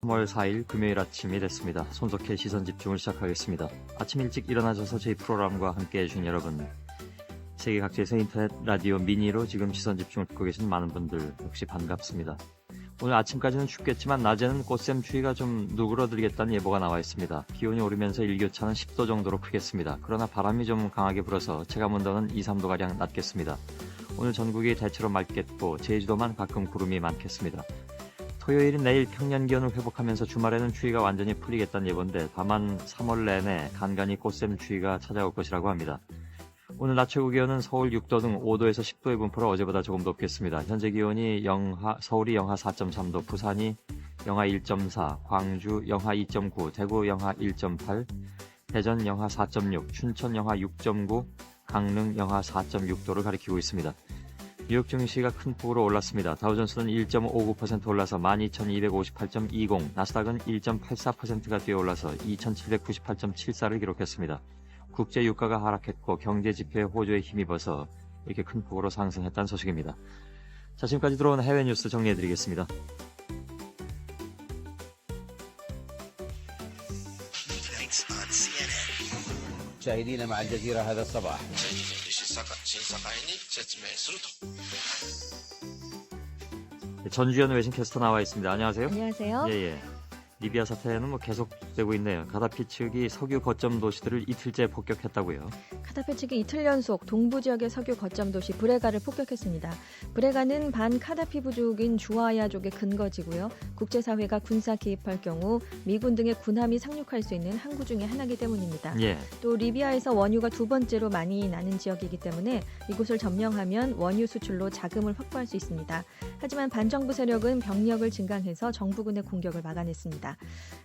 3월 4일 금요일 아침이 됐습니다. 손석희 시선집중을 시작하겠습니다. 아침 일찍 일어나셔서 저희 프로그램과 함께해 주신 여러분, 세계 각지에서 인터넷, 라디오, 미니로 지금 시선집중을 듣고 계신 많은 분들 역시 반갑습니다. 오늘 아침까지는 춥겠지만 낮에는 꽃샘 추위가 좀 누그러들겠다는 예보가 나와 있습니다. 기온이 오르면서 일교차는 10도 정도로 크겠습니다. 그러나 바람이 좀 강하게 불어서 체감온도는 2, 3도가량 낮겠습니다. 오늘 전국이 대체로 맑겠고 제주도만 가끔 구름이 많겠습니다. 토요일인 내일 평년 기온을 회복하면서 주말에는 추위가 완전히 풀리겠다는 예보인데 다만 3월 내내 간간히 꽃샘 추위가 찾아올 것이라고 합니다. 오늘 낮 최고 기온은 서울 6도 등 5도에서 10도의 분포로 어제보다 조금 높겠습니다. 현재 기온이 서울이 영하 4.3도, 부산이 영하 1.4, 광주 영하 2.9, 대구 영하 1.8, 대전 영하 4.6, 춘천 영하 6.9, 강릉 영하 4.6도를 가리키고 있습니다. 뉴욕 증시가 큰 폭으로 올랐습니다. 다우존스는 1.59% 올라서 12,258.20, 나스닥은 1.84%가 뛰어올라서 2,798.74를 기록했습니다. 국제 유가가 하락했고 경제 지표에 호조에 힘입어서 이렇게 큰 폭으로 상승했다는 소식입니다. 자, 지금까지 들어온 해외 뉴스 정리해드리겠습니다. مشاهدينا مع الجزيرة هذا الصباح. 전주현 외신 캐스터 나와 있습니다. 안녕하세요. 안녕하세요. 예. 리비아 사태는 계속되고 있네요. 가다피 측이 석유 거점 도시들을 이틀째 폭격했다고요. 카다피 측이 이틀 연속 동부 지역의 석유 거점 도시 브레가를 폭격했습니다. 브레가는 반 카다피 부족인 주아야족의 근거지고요. 국제사회가 군사 개입할 경우 미군 등의 군함이 상륙할 수 있는 항구 중의 하나이기 때문입니다. 예. 또 리비아에서 원유가 두 번째로 많이 나는 지역이기 때문에 이곳을 점령하면 원유 수출로 자금을 확보할 수 있습니다. 하지만 반정부 세력은 병력을 증강해서 정부군의 공격을 막아냈습니다.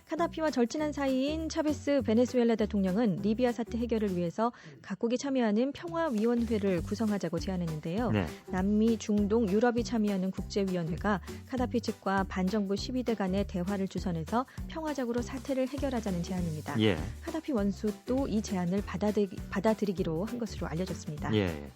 카다피와 절친한 사이인 차베스 베네수엘라 대통령은 리비아 사태 해결을 위해서 각국이 참여하는 평화위원회를 구성하자고 제안했는데요. 네. 남미, 중동, 유럽이 참여하는 국제위원회가 카다피 측과 반정부 시위대 간의 대화를 주선해서 평화적으로 사태를 해결하자는 제안입니다. 예. 카다피 원수도 이 제안을 받아들이기로 한 것으로 알려졌습니다. 예.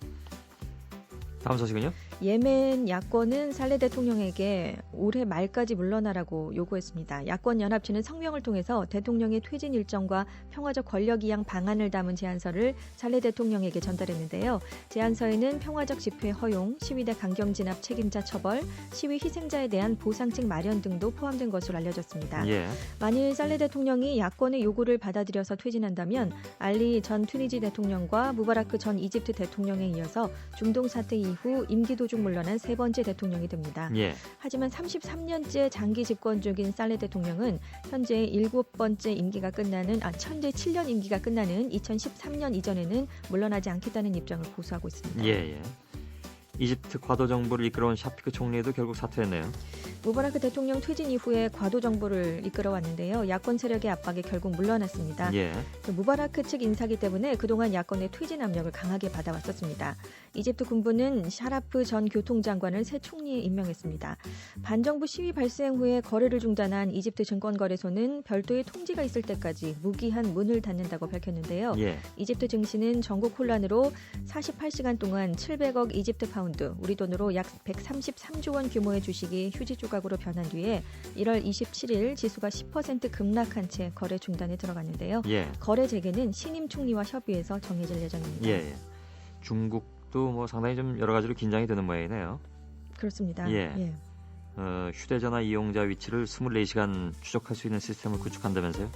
다음 소식은요? 예멘 야권은 살레 대통령에게 올해 말까지 물러나라고 요구했습니다. 야권 연합체는 성명을 통해서 대통령의 퇴진 일정과 평화적 권력 이양 방안을 담은 제안서를 살레 대통령에게 전달했는데요. 제안서에는 평화적 집회 허용, 시위대 강경 진압 책임자 처벌, 시위 희생자에 대한 보상책 마련 등도 포함된 것으로 알려졌습니다. 예. 만일 살레 대통령이 야권의 요구를 받아들여서 퇴진한다면 알리 전 튀니지 대통령과 무바라크 전 이집트 대통령에 이어서 중동 사태 이후 임기 도중 물러난 세 번째 대통령이 됩니다. 예. 하지만 33년째 장기 집권 중인 살레 대통령은 현재 7번째 임기가 끝나는 현재 7년 임기가 끝나는 2013년 이전에는 물러나지 않겠다는 입장을 고수하고 있습니다. 예. 이집트 과도 정부를 이끌어온 샤피크 총리도 결국 사퇴했네요. 무바라크 대통령 퇴진 이후에 과도 정부를 이끌어왔는데요. 야권 세력의 압박에 결국 물러났습니다. 예. 무바라크 측 인사기 때문에 그동안 야권의 퇴진 압력을 강하게 받아왔었습니다. 이집트 군부는 샤라프 전 교통장관을 새 총리에 임명했습니다. 반정부 시위 발생 후에 거래를 중단한 이집트 증권거래소는 별도의 통지가 있을 때까지 무기한 문을 닫는다고 밝혔는데요. 예. 이집트 증시는 전국 혼란으로 48시간 동안 700억 이집트 파운드, 우리 돈으로 약 133조 원 규모의 주식이 휴지 조각으로 변한 뒤에 1월 27일 지수가 10% 급락한 채 거래 중단에 들어갔는데요. 예. 거래 재개는 신임 총리와 협의해서 정해질 예정입니다. 예. 중국도 상당히 좀 여러 가지로 긴장이 되는 모양이네요. 그렇습니다. 예. 휴대전화 이용자 위치를 24시간 추적할 수 있는 시스템을 구축한다면서요?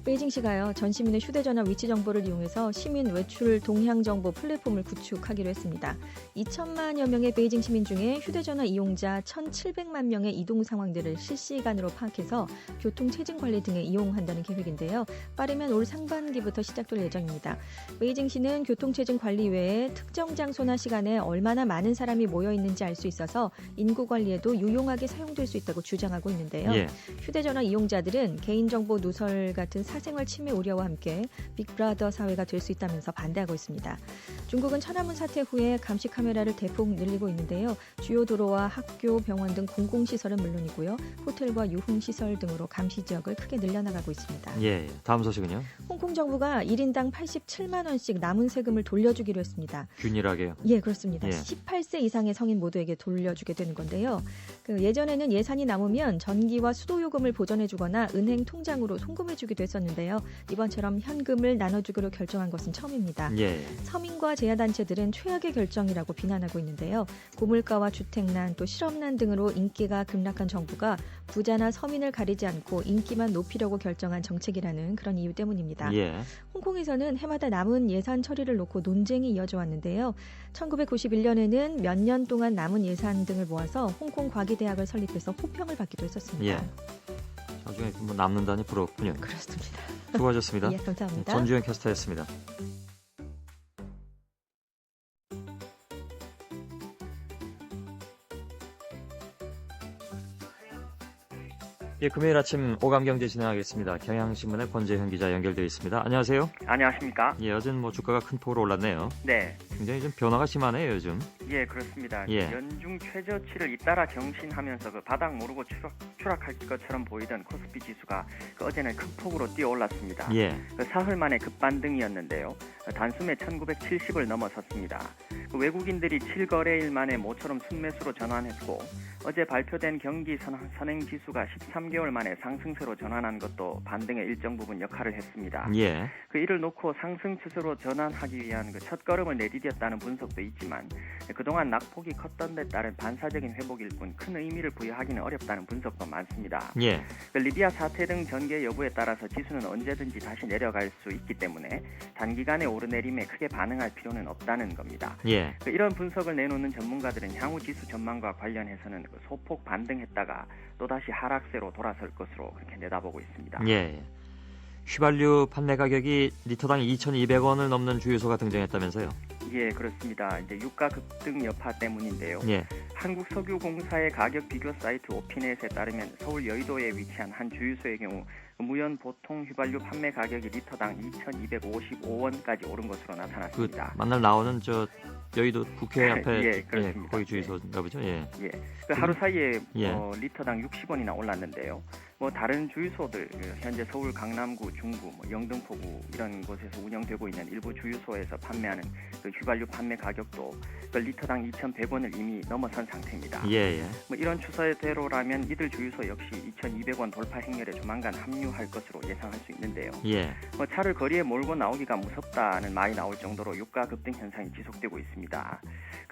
베이징시가요. 전 시민의 휴대전화 위치 정보를 이용해서 시민 외출 동향 정보 플랫폼을 구축하기로 했습니다. 2천만여 명의 베이징 시민 중에 휴대전화 이용자 1,700만 명의 이동 상황들을 실시간으로 파악해서 교통 체증 관리 등에 이용한다는 계획인데요. 빠르면 올 상반기부터 시작될 예정입니다. 베이징시는 교통 체증 관리 외에 특정 장소나 시간에 얼마나 많은 사람이 모여 있는지 알 수 있어서 인구 관리에도 유용하게 사용될 수 있다고 주장하고 있는데요. 예. 휴대전화 이용자들은 개인정보 누설 같은 사생활 침해 우려와 함께 빅브라더 사회가 될 수 있다면서 반대하고 있습니다. 중국은 천안문 사태 후에 감시 카메라를 대폭 늘리고 있는데요. 주요 도로와 학교, 병원 등 공공시설은 물론이고요. 호텔과 유흥시설 등으로 감시 지역을 크게 늘려나가고 있습니다. 예. 다음 소식은요? 홍콩 정부가 1인당 87만 원씩 남은 세금을 돌려주기로 했습니다. 균일하게요. 예, 그렇습니다. 예. 18세 이상의 성인 모두에게 돌려주게 되는 건데요. 예전에는 예산이 남으면 전기와 수도요금을 보전해주거나 은행 통장으로 송금해주기도 했었는데요. 이번처럼 현금을 나눠주기로 결정한 것은 처음입니다. 예. 서민과 제야단체들은 최악의 결정이라고 비난하고 있는데요. 고물가와 주택난 또 실업난 등으로 인기가 급락한 정부가 부자나 서민을 가리지 않고 인기만 높이려고 결정한 정책이라는 그런 이유 때문입니다. 예. 홍콩에서는 해마다 남은 예산 처리를 놓고 논쟁이 이어져 왔는데요. 1991년에는 몇 년 동안 남은 예산 등을 모아서 홍콩 과기대학을 설립해서 호평을 받기도 했었습니다. 예. 나중에 뭐 남는다니 부럽군요. 그렇습니다. 수고하셨습니다. 예, 감사합니다. 전주현 캐스터였습니다. 예, 금요일 아침 오감경제 진행하겠습니다. 경향신문의 권재현 기자 연결되어 있습니다. 안녕하세요. 안녕하십니까? 예, 어제는 뭐 주가가 큰 폭으로 올랐네요. 네, 굉장히 좀 변화가 심하네요, 요즘. 예 그렇습니다. 예. 연중 최저치를 잇따라 경신하면서 그 바닥 모르고 추락할 것처럼 보이던 코스피 지수가 어제는 큰 폭으로 뛰어올랐습니다. 예. 사흘 만에 급반등이었는데요. 단숨에 1970을 넘어섰습니다. 외국인들이 7거래일 만에 모처럼 순매수로 전환했고 어제 발표된 경기 선행지수가 13개월 만에 상승세로 전환한 것도 반등의 일정 부분 역할을 했습니다. 예. 이를 놓고 상승 추세로 전환하기 위한 첫걸음을 내디뎠다는 분석도 있지만 그동안 낙폭이 컸던 데 따른 반사적인 회복일 뿐 큰 의미를 부여하기는 어렵다는 분석도 많습니다. 예. 리비아 사태 등 전개 여부에 따라서 지수는 언제든지 다시 내려갈 수 있기 때문에 단기간의 오르내림에 크게 반응할 필요는 없다는 겁니다. 예. 이런 분석을 내놓는 전문가들은 향후 지수 전망과 관련해서는 소폭 반등했다가 또다시 하락세로 돌아설 것으로 그렇게 내다보고 있습니다. 예. 휘발유 판매 가격이 리터당 2,200원을 넘는 주유소가 등장했다면서요? 예, 그렇습니다. 이제 유가 급등 여파 때문인데요. 예. 한국석유공사의 가격 비교 사이트 오피넷에 따르면 서울 여의도에 위치한 한 주유소의 경우 무연 보통 휘발유 판매 가격이 리터당 2,255원까지 오른 것으로 나타났습니다. 만날 나오는 저 여의도 국회 앞에 예, 그렇습니다. 거기 주유소인가 보죠. 예. 예, 하루 사이에 예. 리터당 60원이나 올랐는데요. 다른 주유소들 현재 서울 강남구, 중구, 영등포구 이런 곳에서 운영되고 있는 일부 주유소에서 판매하는 휘발유 판매 가격도 리터당 2,100원을 이미 넘어선 상태입니다. 예. 예. 이런 추세대로라면 이들 주유소 역시 2,200원 돌파 행렬에 조만간 합류할 것으로 예상할 수 있는데요. 예. 차를 거리에 몰고 나오기가 무섭다는 말이 나올 정도로 유가 급등 현상이 지속되고 있습니다.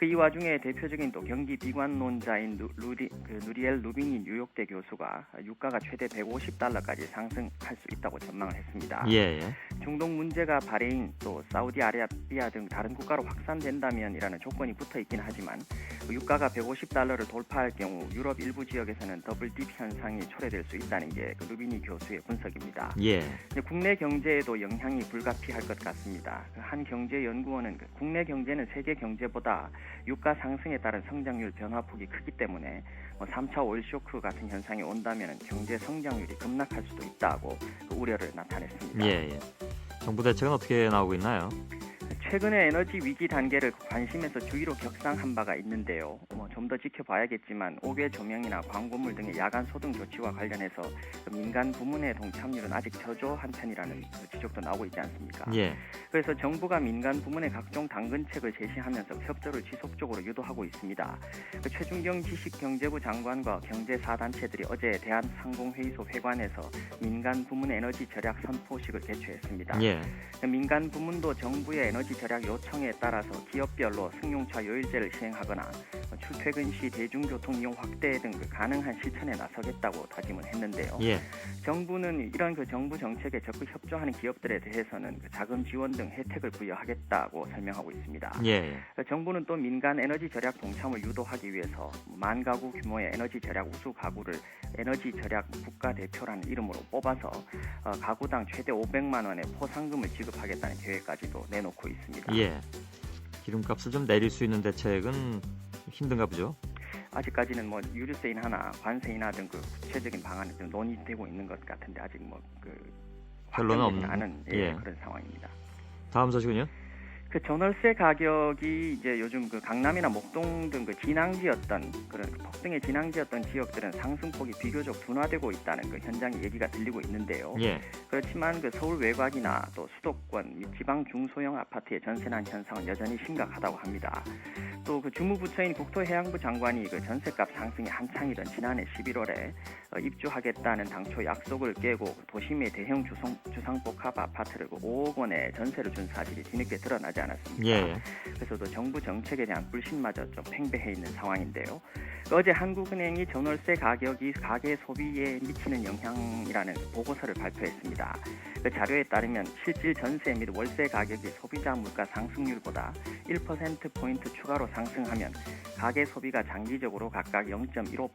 이 와중에 대표적인 또 경기 비관론자인 누리엘 루비니 뉴욕대 교수가 유가가 최대 150달러까지 상승할 수 있다고 전망을 했습니다. 예. 중동 문제가 바레인 또 사우디아라비아 등 다른 국가로 확산된다면이라는 조건이 붙어 있긴 하지만 유가가 150달러를 돌파할 경우 유럽 일부 지역에서는 더블 딥 현상이 초래될 수 있다는 게 루비니 교수의 분석입니다. 예. 국내 경제에도 영향이 불가피할 것 같습니다. 한 경제연구원은 국내 경제는 세계 경제보다 유가 상승에 따른 성장률 변화폭이 크기 때문에 3차 오일 쇼크 같은 현상이 온다면 경제 성장률이 급락할 수도 있다고 우려를 나타냈습니다. 예. 정부 대책은 어떻게 나오고 있나요? 최근에 에너지 위기 단계를 관심에서 주의로 격상한 바가 있는데요. 좀 더 지켜봐야겠지만 5개 조명이나 광고물 등의 야간 소등 조치와 관련해서 민간 부문의 동참률은 아직 저조한 편이라는 지적도 나오고 있지 않습니까? 예. 그래서 정부가 민간 부문에 각종 당근책을 제시하면서 협조를 지속적으로 유도하고 있습니다. 최준경 지식경제부 장관과 경제사단체들이 어제 대한상공회의소 회관에서 민간 부문 에너지 절약 선포식을 개최했습니다. 예. 민간 부문도 정부의 에너지 절약 요청에 따라서 기업별로 승용차 요일제를 시행하거나 출퇴근 시 대중교통 이용 확대 등 가능한 실천에 나서겠다고 다짐을 했는데요. 예. 정부는 이런 정부 정책에 적극 협조하는 기업들에 대해서는 자금 지원 등 혜택을 부여하겠다고 설명하고 있습니다. 예. 정부는 또 민간 에너지 절약 동참을 유도하기 위해서 만 가구 규모의 에너지 절약 우수 가구를 에너지 절약 국가대표라는 이름으로 뽑아서 가구당 최대 500만 원의 포상금을 지급하겠다는 계획까지도 내놓고 있습니다. 예. 기름값을 좀 내릴 수 있는 대책은 힘든가 보죠? 아직까지는 유류세 인하나 관세 인하 등 구체적인 방안이 좀 논의되고 있는 것 같은데 아직 결론은 확정되지 없는 않은 예. 그런 상황입니다. 다음 소식은요? 전월세 가격이 이제 요즘 강남이나 목동 등 진앙지였던 그런 폭등의 진앙지였던 지역들은 상승폭이 비교적 둔화되고 있다는 현장의 얘기가 들리고 있는데요. 예. 그렇지만 서울 외곽이나 또 수도권 및 지방 중소형 아파트의 전세난 현상은 여전히 심각하다고 합니다. 또 그 주무부처인 국토해양부 장관이 그 전셋값 상승이 한창이던 지난해 11월에 입주하겠다는 당초 약속을 깨고 도심의 대형 주상복합 아파트를 5억 원에 전세를 준 사실이 뒤늦게 드러나지 않았습니까? 예. 그래서 또 정부 정책에 대한 불신마저 좀 팽배해 있는 상황인데요. 어제 한국은행이 전월세 가격이 가계 소비에 미치는 영향이라는 보고서를 발표했습니다. 그 자료에 따르면 실질 전세 및 월세 가격이 소비자 물가 상승률보다 1%포인트 추가로 상승하면 가계 소비가 장기적으로 각각 0.15%,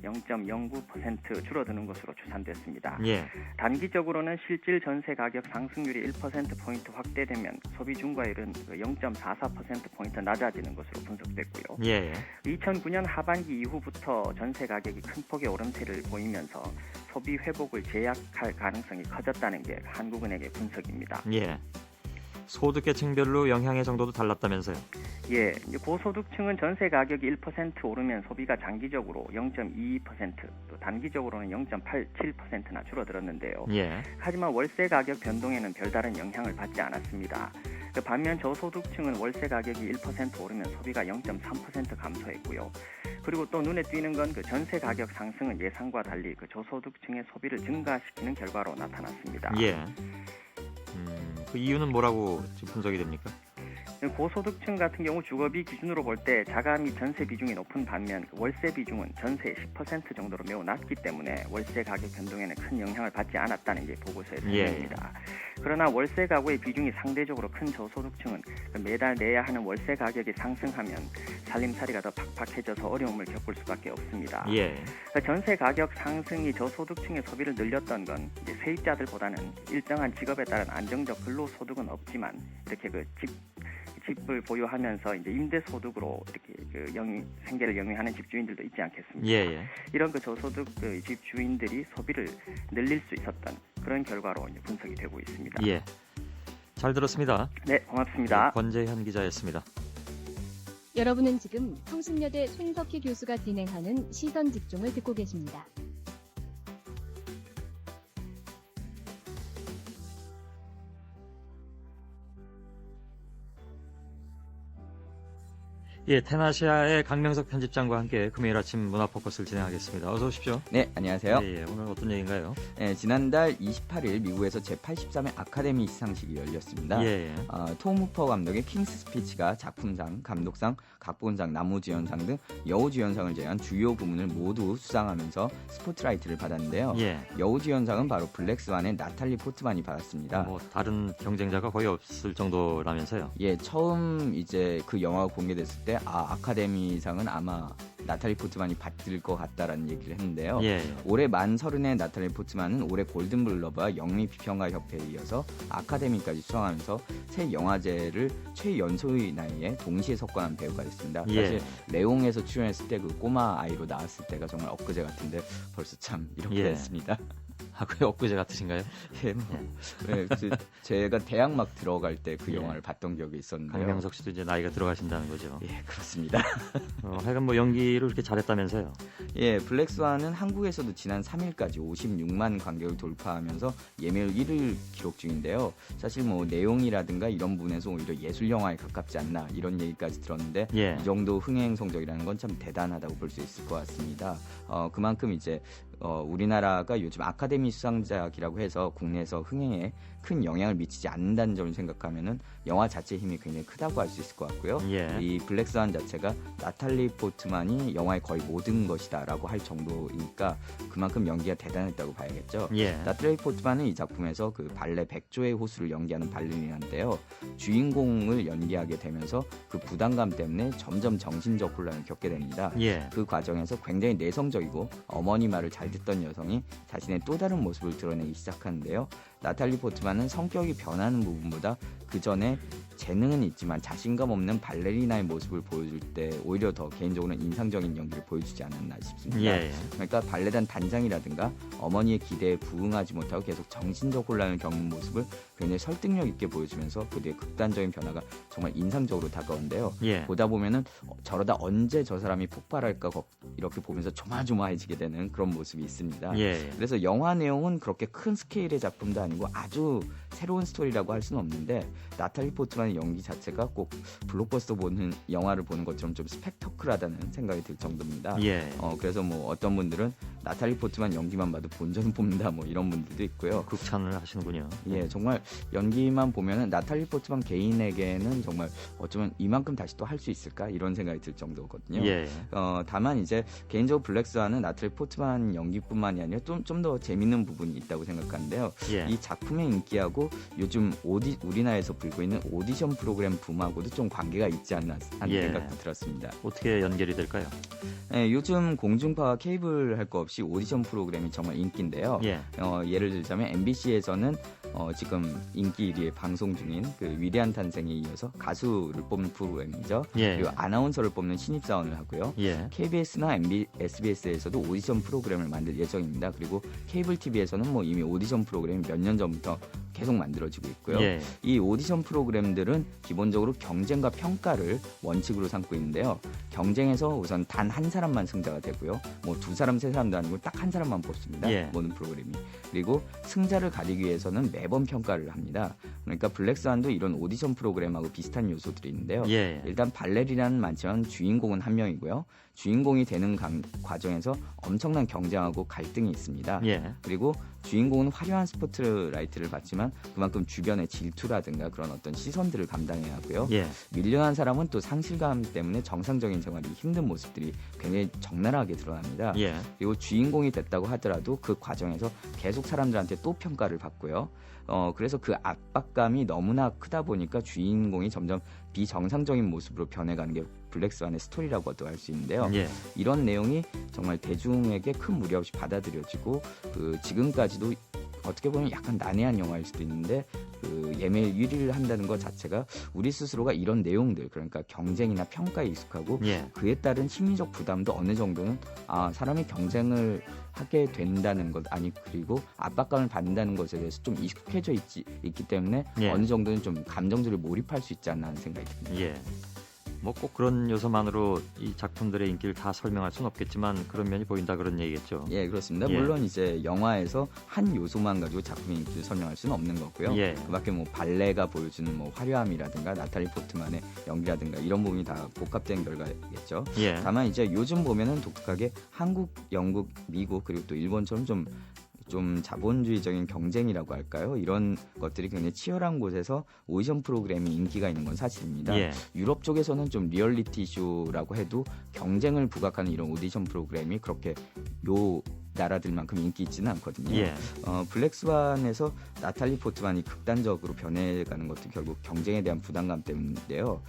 0.09% 줄어드는 것으로 추산됐습니다. 예. 단기적으로는 실질 전세 가격 상승률이 1%포인트 확대되면 소비 증가율은 0.44%포인트 낮아지는 것으로 분석됐고요. 예. 2009년 하반기 이후부터 전세 가격이 큰 폭의 오름세를 보이면서 소비 회복을 제약할 가능성이 커졌다는 게 한국은행의 분석입니다. 예. 소득계층별로 영향의 정도도 달랐다면서요? 예, 이제 고소득층은 전세 가격이 1% 오르면 소비가 장기적으로 0.22%, 또 단기적으로는 0.87%나 줄어들었는데요. 예. 하지만 월세 가격 변동에는 별다른 영향을 받지 않았습니다. 반면 저소득층은 월세 가격이 1% 오르면 소비가 0.3% 감소했고요. 그리고 또 눈에 띄는 건 그 전세 가격 상승은 예상과 달리 그 저소득층의 소비를 증가시키는 결과로 나타났습니다. 예. 그 이유는 뭐라고 지금 분석이 됩니까? 고소득층 같은 경우 주거비 기준으로 볼 때 자가 및 전세 비중이 높은 반면 월세 비중은 전세의 10% 정도로 매우 낮기 때문에 월세 가격 변동에는 큰 영향을 받지 않았다는 게 보고서의 설명입니다. 그러나 월세 가구의 비중이 상대적으로 큰 저소득층은 매달 내야 하는 월세 가격이 상승하면 살림살이가 더 팍팍해져서 어려움을 겪을 수밖에 없습니다. 예. 전세 가격 상승이 저소득층의 소비를 늘렸던 건 이제 세입자들보다는 일정한 직업에 따른 안정적 근로소득은 없지만 이렇게 그 집을 보유하면서 이제 임대 소득으로 이렇게 그 생계를 영위하는 집주인들도 있지 않겠습니까? 예. 이런 그 저소득 그 집주인들이 소비를 늘릴 수 있었던 그런 결과로 이제 분석이 되고 있습니다. 예. 잘 들었습니다. 네, 고맙습니다. 권재현 기자였습니다. 여러분은 지금 성신여대 손석희 교수가 진행하는 시선 집중을 듣고 계십니다. 예, 테나시아의 강명석 편집장과 함께 금요일 아침 문화포커스를 진행하겠습니다. 어서 오십시오. 네, 안녕하세요. 예, 오늘 어떤 얘기인가요? 네, 지난달 28일 미국에서 제83회 아카데미 시상식이 열렸습니다. 예. 톰 후퍼 감독의 킹스 스피치가 작품상, 감독상, 각본상, 나무주연상 등 여우주연상을 제외한 주요 부문을 모두 수상하면서 스포트라이트를 받았는데요. 예. 여우주연상은 바로 블랙스완의 나탈리 포트만이 받았습니다. 뭐 다른 경쟁자가 거의 없을 정도라면서요. 예, 처음 이제 그 영화가 공개됐을 때 아카데미상은 아마 나탈리 포트만이 받을 것 같다라는 얘기를 했는데요. 예. 올해 만 30의 나탈리 포트만은 올해 골든글러브와 영미비평가 협회에 이어서 아카데미까지 수상하면서 새 영화제를 최연소의 나이에 동시에 석권한 배우가 됐습니다. 예. 사실 레옹에서 출연했을 때 그 꼬마 아이로 나왔을 때가 정말 엊그제 같은데 벌써 참 이렇게 됐습니다. 그 엊그제 같으신가요? 예, 제가 대학 막 들어갈 때 그 예. 영화를 봤던 기억이 있었는데요. 강명석 씨도 이제 나이가 들어가신다는 거죠. 예, 그렇습니다. 하여간 뭐 연기를 그렇게 잘했다면서요. 예, 블랙스완은 한국에서도 지난 3일까지 56만 관객을 돌파하면서 예매율 1위를 기록 중인데요. 사실 뭐 내용이라든가 이런 부분에서 오히려 예술 영화에 가깝지 않나 이런 얘기까지 들었는데 예. 이 정도 흥행 성적이라는 건 참 대단하다고 볼 수 있을 것 같습니다. 그만큼 이제 우리나라가 요즘 아카데미 수상작이라고 해서 국내에서 흥행에 큰 영향을 미치지 않는다는 점을 생각하면은 영화 자체의 힘이 굉장히 크다고 할 수 있을 것 같고요. 예. 이 블랙스완 자체가 나탈리 포트만이 영화의 거의 모든 것이다라고 할 정도이니까 그만큼 연기가 대단했다고 봐야겠죠. 예. 나탈리 포트만은 이 작품에서 그 발레 백조의 호수를 연기하는 발레리나인데요. 주인공을 연기하게 되면서 그 부담감 때문에 점점 정신적 혼란을 겪게 됩니다. 예. 그 과정에서 굉장히 내성적이고 어머니 말을 잘 듣던 여성이 자신의 또 다른 모습을 드러내기 시작하는데요. 나탈리 포트만은 성격이 변하는 부분보다 그 전에 재능은 있지만 자신감 없는 발레리나의 모습을 보여줄 때 오히려 더 개인적으로는 인상적인 연기를 보여주지 않았나 싶습니다. 예. 그러니까 발레단 단장이라든가 어머니의 기대에 부응하지 못하고 계속 정신적 혼란을 겪는 모습을 굉장히 설득력 있게 보여주면서 그들의 극단적인 변화가 정말 인상적으로 다가오는데요. 예. 보다 보면은 저러다 언제 저 사람이 폭발할까 이렇게 보면서 조마조마해지게 되는 그런 모습이 있습니다. 예. 그래서 영화 내용은 그렇게 큰 스케일의 작품도 아니고 아주 새로운 스토리라고 할 수는 없는데 나탈리 포트만의 연기 자체가 꼭 블록버스터 보는 영화를 보는 것처럼 좀 스펙터클하다는 생각이 들 정도입니다. 예. 그래서 뭐 어떤 분들은 나탈리 포트만 연기만 봐도 본전 뽑는다 뭐 이런 분들도 있고요. 극찬을 하시는군요. 예, 정말 연기만 보면은 나탈리 포트만 개인에게는 정말 어쩌면 이만큼 다시 또 할 수 있을까 이런 생각이 들 정도거든요. 예. 다만 이제 개인적으로 블랙스완은 나탈리 포트만 연기뿐만이 아니라 좀 더 재밌는 부분이 있다고 생각하는데요. 예. 이 작품의 인기하고 요즘 우리나라에서 불고 있는 오디션 프로그램 붐하고도 좀 관계가 있지 않나 하는 예. 생각도 들었습니다. 어떻게 연결이 될까요? 예, 요즘 공중파와 케이블 할 거 없이 오디션 프로그램이 정말 인기인데요. 예. 예를 들자면 MBC에서는 지금 인기 1위에 방송 중인 그 위대한 탄생에 이어서 가수를 뽑는 프로그램이죠. 예. 그리고 아나운서를 뽑는 신입사원을 하고요. 예. KBS나 SBS에서도 오디션 프로그램을 만들 예정입니다. 그리고 케이블 TV에서는 뭐 이미 오디션 프로그램이 몇 년 전부터 계속 만들어지고 있고요. 예. 이 오디션 프로그램들은 기본적으로 경쟁과 평가를 원칙으로 삼고 있는데요. 경쟁에서 우선 단 한 사람만 승자가 되고요. 뭐 두 사람, 세 사람도 아니고 딱 한 사람만 뽑습니다. 예. 모든 프로그램이. 그리고 승자를 가리기 위해서는 매번 평가를 합니다. 그러니까 블랙스완도 이런 오디션 프로그램하고 비슷한 요소들이 있는데요. 예. 일단 발레리나는 많지만 주인공은 한 명이고요. 주인공이 되는 과정에서 엄청난 경쟁하고 갈등이 있습니다. 예. 그리고 주인공은 화려한 스포트라이트를 받지만 그만큼 주변의 질투라든가 그런 어떤 시선들을 감당해야 하고요. 예. 밀려난 사람은 또 상실감 때문에 정상적인 생활이 힘든 모습들이 굉장히 적나라하게 드러납니다. 예. 그리고 주인공이 됐다고 하더라도 그 과정에서 계속 사람들한테 또 평가를 받고요. 그래서 그 압박감이 너무나 크다 보니까 주인공이 점점 비정상적인 모습으로 변해가는 게 블랙스완의 스토리라고도 할 수 있는데요. 예. 이런 내용이 정말 대중에게 큰 무리 없이 받아들여지고 지금까지도 어떻게 보면 약간 난해한 영화일 수도 있는데 예매 1위를 한다는 것 자체가 우리 스스로가 이런 내용들 그러니까 경쟁이나 평가에 익숙하고 예. 그에 따른 심리적 부담도 어느 정도는 사람이 경쟁을 하게 된다는 것 그리고 압박감을 받는다는 것에 대해서 좀 익숙해져 있기 때문에 예. 어느 정도는 좀 감정적으로 몰입할 수 있지 않나 하는 생각이 듭니다. 예. 뭐 꼭 그런 요소만으로 이 작품들의 인기를 다 설명할 수는 없겠지만 그런 면이 보인다 그런 얘기겠죠. 예, 그렇습니다. 예. 물론 이제 영화에서 한 요소만 가지고 작품의 인기를 설명할 수는 없는 거고요. 예. 그밖에 뭐 발레가 보여주는 뭐 화려함이라든가 나탈리 포트만의 연기라든가 이런 부분이 다 복합된 결과겠죠. 예. 다만 이제 요즘 보면은 독특하게 한국, 영국, 미국 그리고 또 일본처럼 좀 자본주의적인 경쟁이라고 할까요? 이런 것들이 굉장히 치열한 곳에서 오디션 프로그램이 인기가 있는 건 사실입니다. 예. 유럽 쪽에서는 좀 리얼리티 쇼라고 해도 경쟁을 부각하는 이런 오디션 프로그램이 그렇게 나라들만큼 인기 있지는 않거든요. 예. 블랙스완에서 나탈리 포트만이 극단적으로 변해가는 것도 결국 경쟁에 대한 부담감 때문인데요.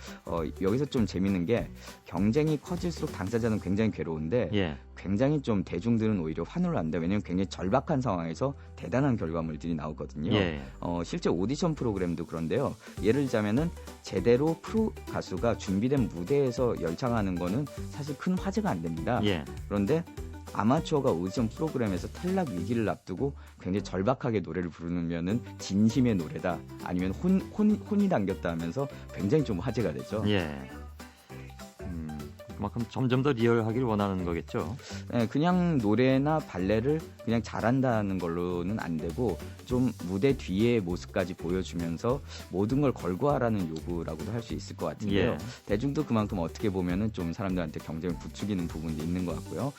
여기서 좀 재밌는 게 경쟁이 커질수록 당사자는 굉장히 괴로운데 예. 굉장히 좀 대중들은 오히려 환호를 합니다. 왜냐하면 굉장히 절박한 상황에서 대단한 결과물들이 나오거든요. 예. 실제 오디션 프로그램도 그런데요. 예를 들자면은 제대로 프로 가수가 준비된 무대에서 열창하는 거는 사실 큰 화제가 안 됩니다. 예. 그런데 아마추어가 오디션 프로그램에서 탈락 위기를 앞두고 굉장히 절박하게 노래를 부르면은 진심의 노래다 아니면 혼이 담겼다 하면서 굉장히 좀 화제가 되죠. 예. 그만큼 점점 더 리얼하기를 원하는 거겠죠. 네, 그냥 노래나 발레를 그냥 잘한다는 걸로는 안 되고 좀 무대 뒤의 모습까지 보여주면서 모든 걸 걸고 하라는 요구라고도 할 수 있을 것 같은데요. 예. 대중도 그만큼 어떻게 보면은 좀 사람들한테 경쟁을 부추기는 부분도 있는 것 같고요.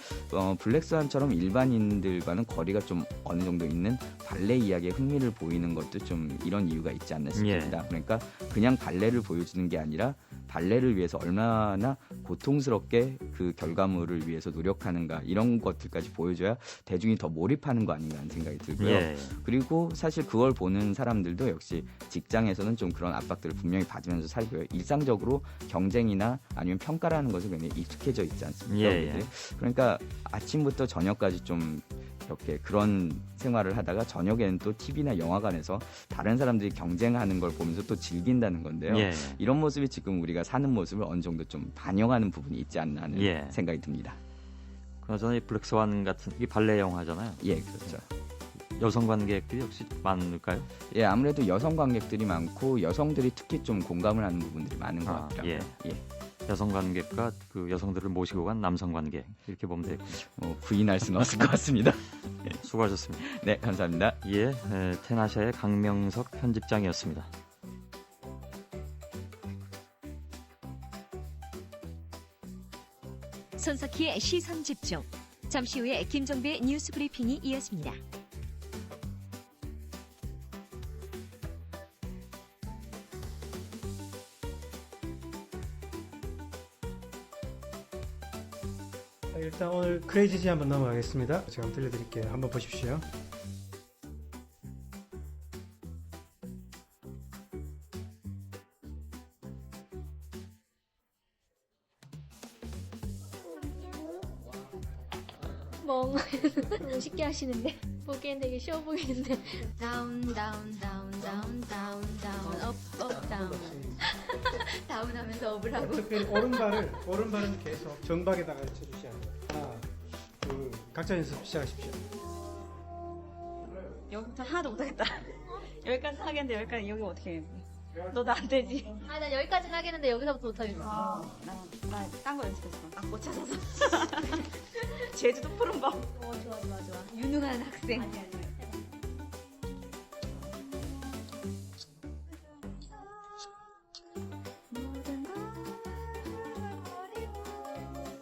블랙스완처럼 일반인들과는 거리가 좀 어느 정도 있는 발레 이야기에 흥미를 보이는 것도 좀 이런 이유가 있지 않나 싶습니다. 그러니까 그냥 발레를 보여주는 게 아니라 발레를 위해서 얼마나 고통스럽게 그 결과물을 위해서 노력하는가 이런 것들까지 보여줘야 대중이 더 몰입하는 거 아닌가 하는 생각이 들고요. 예. 그리고 사실 그걸 보는 사람들도 역시 직장에서는 좀 그런 압박들을 분명히 받으면서 살고요. 일상적으로 경쟁이나 아니면 평가라는 것은 굉장히 익숙해져 있지 않습니까? 예. 그러니까 아침부터 저녁까지 좀 이렇게 그런 생활을 하다가 저녁에는 또 TV나 영화관에서 다른 사람들이 경쟁하는 걸 보면서 또 즐긴다는 건데요. 예. 이런 모습이 지금 우리가 사는 모습을 어느 정도 좀 반영하는 부분이 있지 않나 하는 예. 생각이 듭니다. 그나저나 이 블랙스완 같은 이 발레 영화잖아요. 예, 그렇죠. 여성 관객들이 역시 많을까요? 예, 아무래도 여성 관객들이 많고 여성들이 특히 좀 공감을 하는 부분들이 많은 것 같더라고요. 예. 예. 여성 관객과 그 여성들을 모시고 간 남성 관객 이렇게 보면 되겠군요. 부인할 수는 없을 것 같습니다. 수고하셨습니다. 네, 감사합니다. 예, 테나샤의 강명석 편집장이었습니다. 손석희의 시선 집중. 잠시 후에 김종배의 뉴스 브리핑이 이어집니다. 일단 오늘 크레이지지 한번 넘어가겠습니다. 제가 한번 들려드릴게요. 한번 보십시오. 너무 쉽게 하시는데 보기엔 되게 쉬워 보이는데 다운 다운 다운 다운 다운 다운 업 다운 다운 하면서 업을 하고 특별히 오른발은 계속 정박에다가 쳐주셔야 돼요. 하나, 둘, 각자 연습 시작하십시오. 여기부터 하나도 못하겠다. 여기까지 하겠는데 여기까지 여기 어떻게 해? 너도 안 되지. 난 여기까지는 하겠는데 여기서부터 못하겠어. 나딴 거 연습했어. 딱 못 찾아서. 제주도 푸른밤. 좋아. 유능한 학생.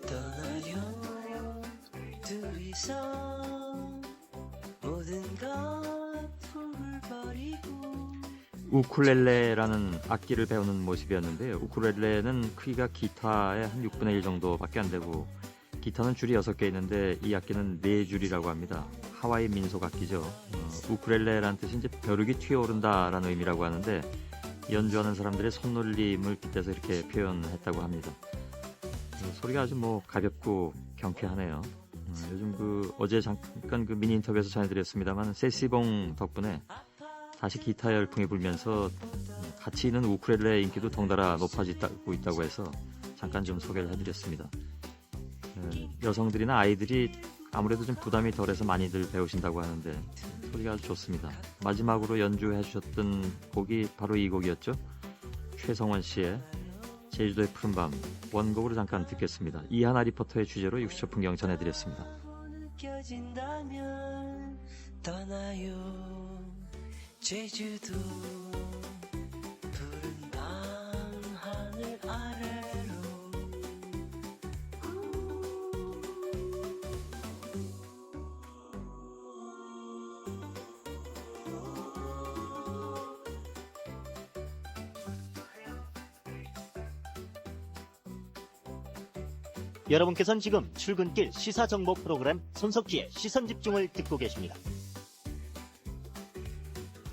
떠나요 둘이서 모든 것 풀버리고. 우쿨렐레라는 악기를 배우는 모습이었는데요. 우쿨렐레는 크기가 기타의 한 6분의 1 정도밖에 안 되고 기타는 줄이 6개 있는데 이 악기는 4줄이라고 합니다. 하와이 민속 악기죠. 우쿨렐레라는 뜻이 이제 벼룩이 튀어오른다라는 의미라고 하는데 연주하는 사람들의 손놀림을 빗대서 이렇게 표현했다고 합니다. 소리가 아주 가볍고 경쾌하네요. 요즘 어제 잠깐 미니 인터뷰에서 전해드렸습니다만 세시봉 덕분에 다시 기타 열풍이 불면서 같이 있는 우쿨렐레의 인기도 덩달아 높아지고 있다고 해서 잠깐 좀 소개를 해드렸습니다. 여성들이나 아이들이 아무래도 좀 부담이 덜해서 많이들 배우신다고 하는데 소리가 아주 좋습니다. 마지막으로 연주해 주셨던 곡이 바로 이 곡이었죠. 최성원 씨의 제주도의 푸른밤 원곡으로 잠깐 듣겠습니다. 이하나 리포터의 주제로 60초 풍경 전해드렸습니다. 느껴진다면 떠나요 제주도 푸른 밤 하늘 아래로. 여러분께서는 지금 출근길 시사정보 프로그램 손석희의 시선집중을 듣고 계십니다.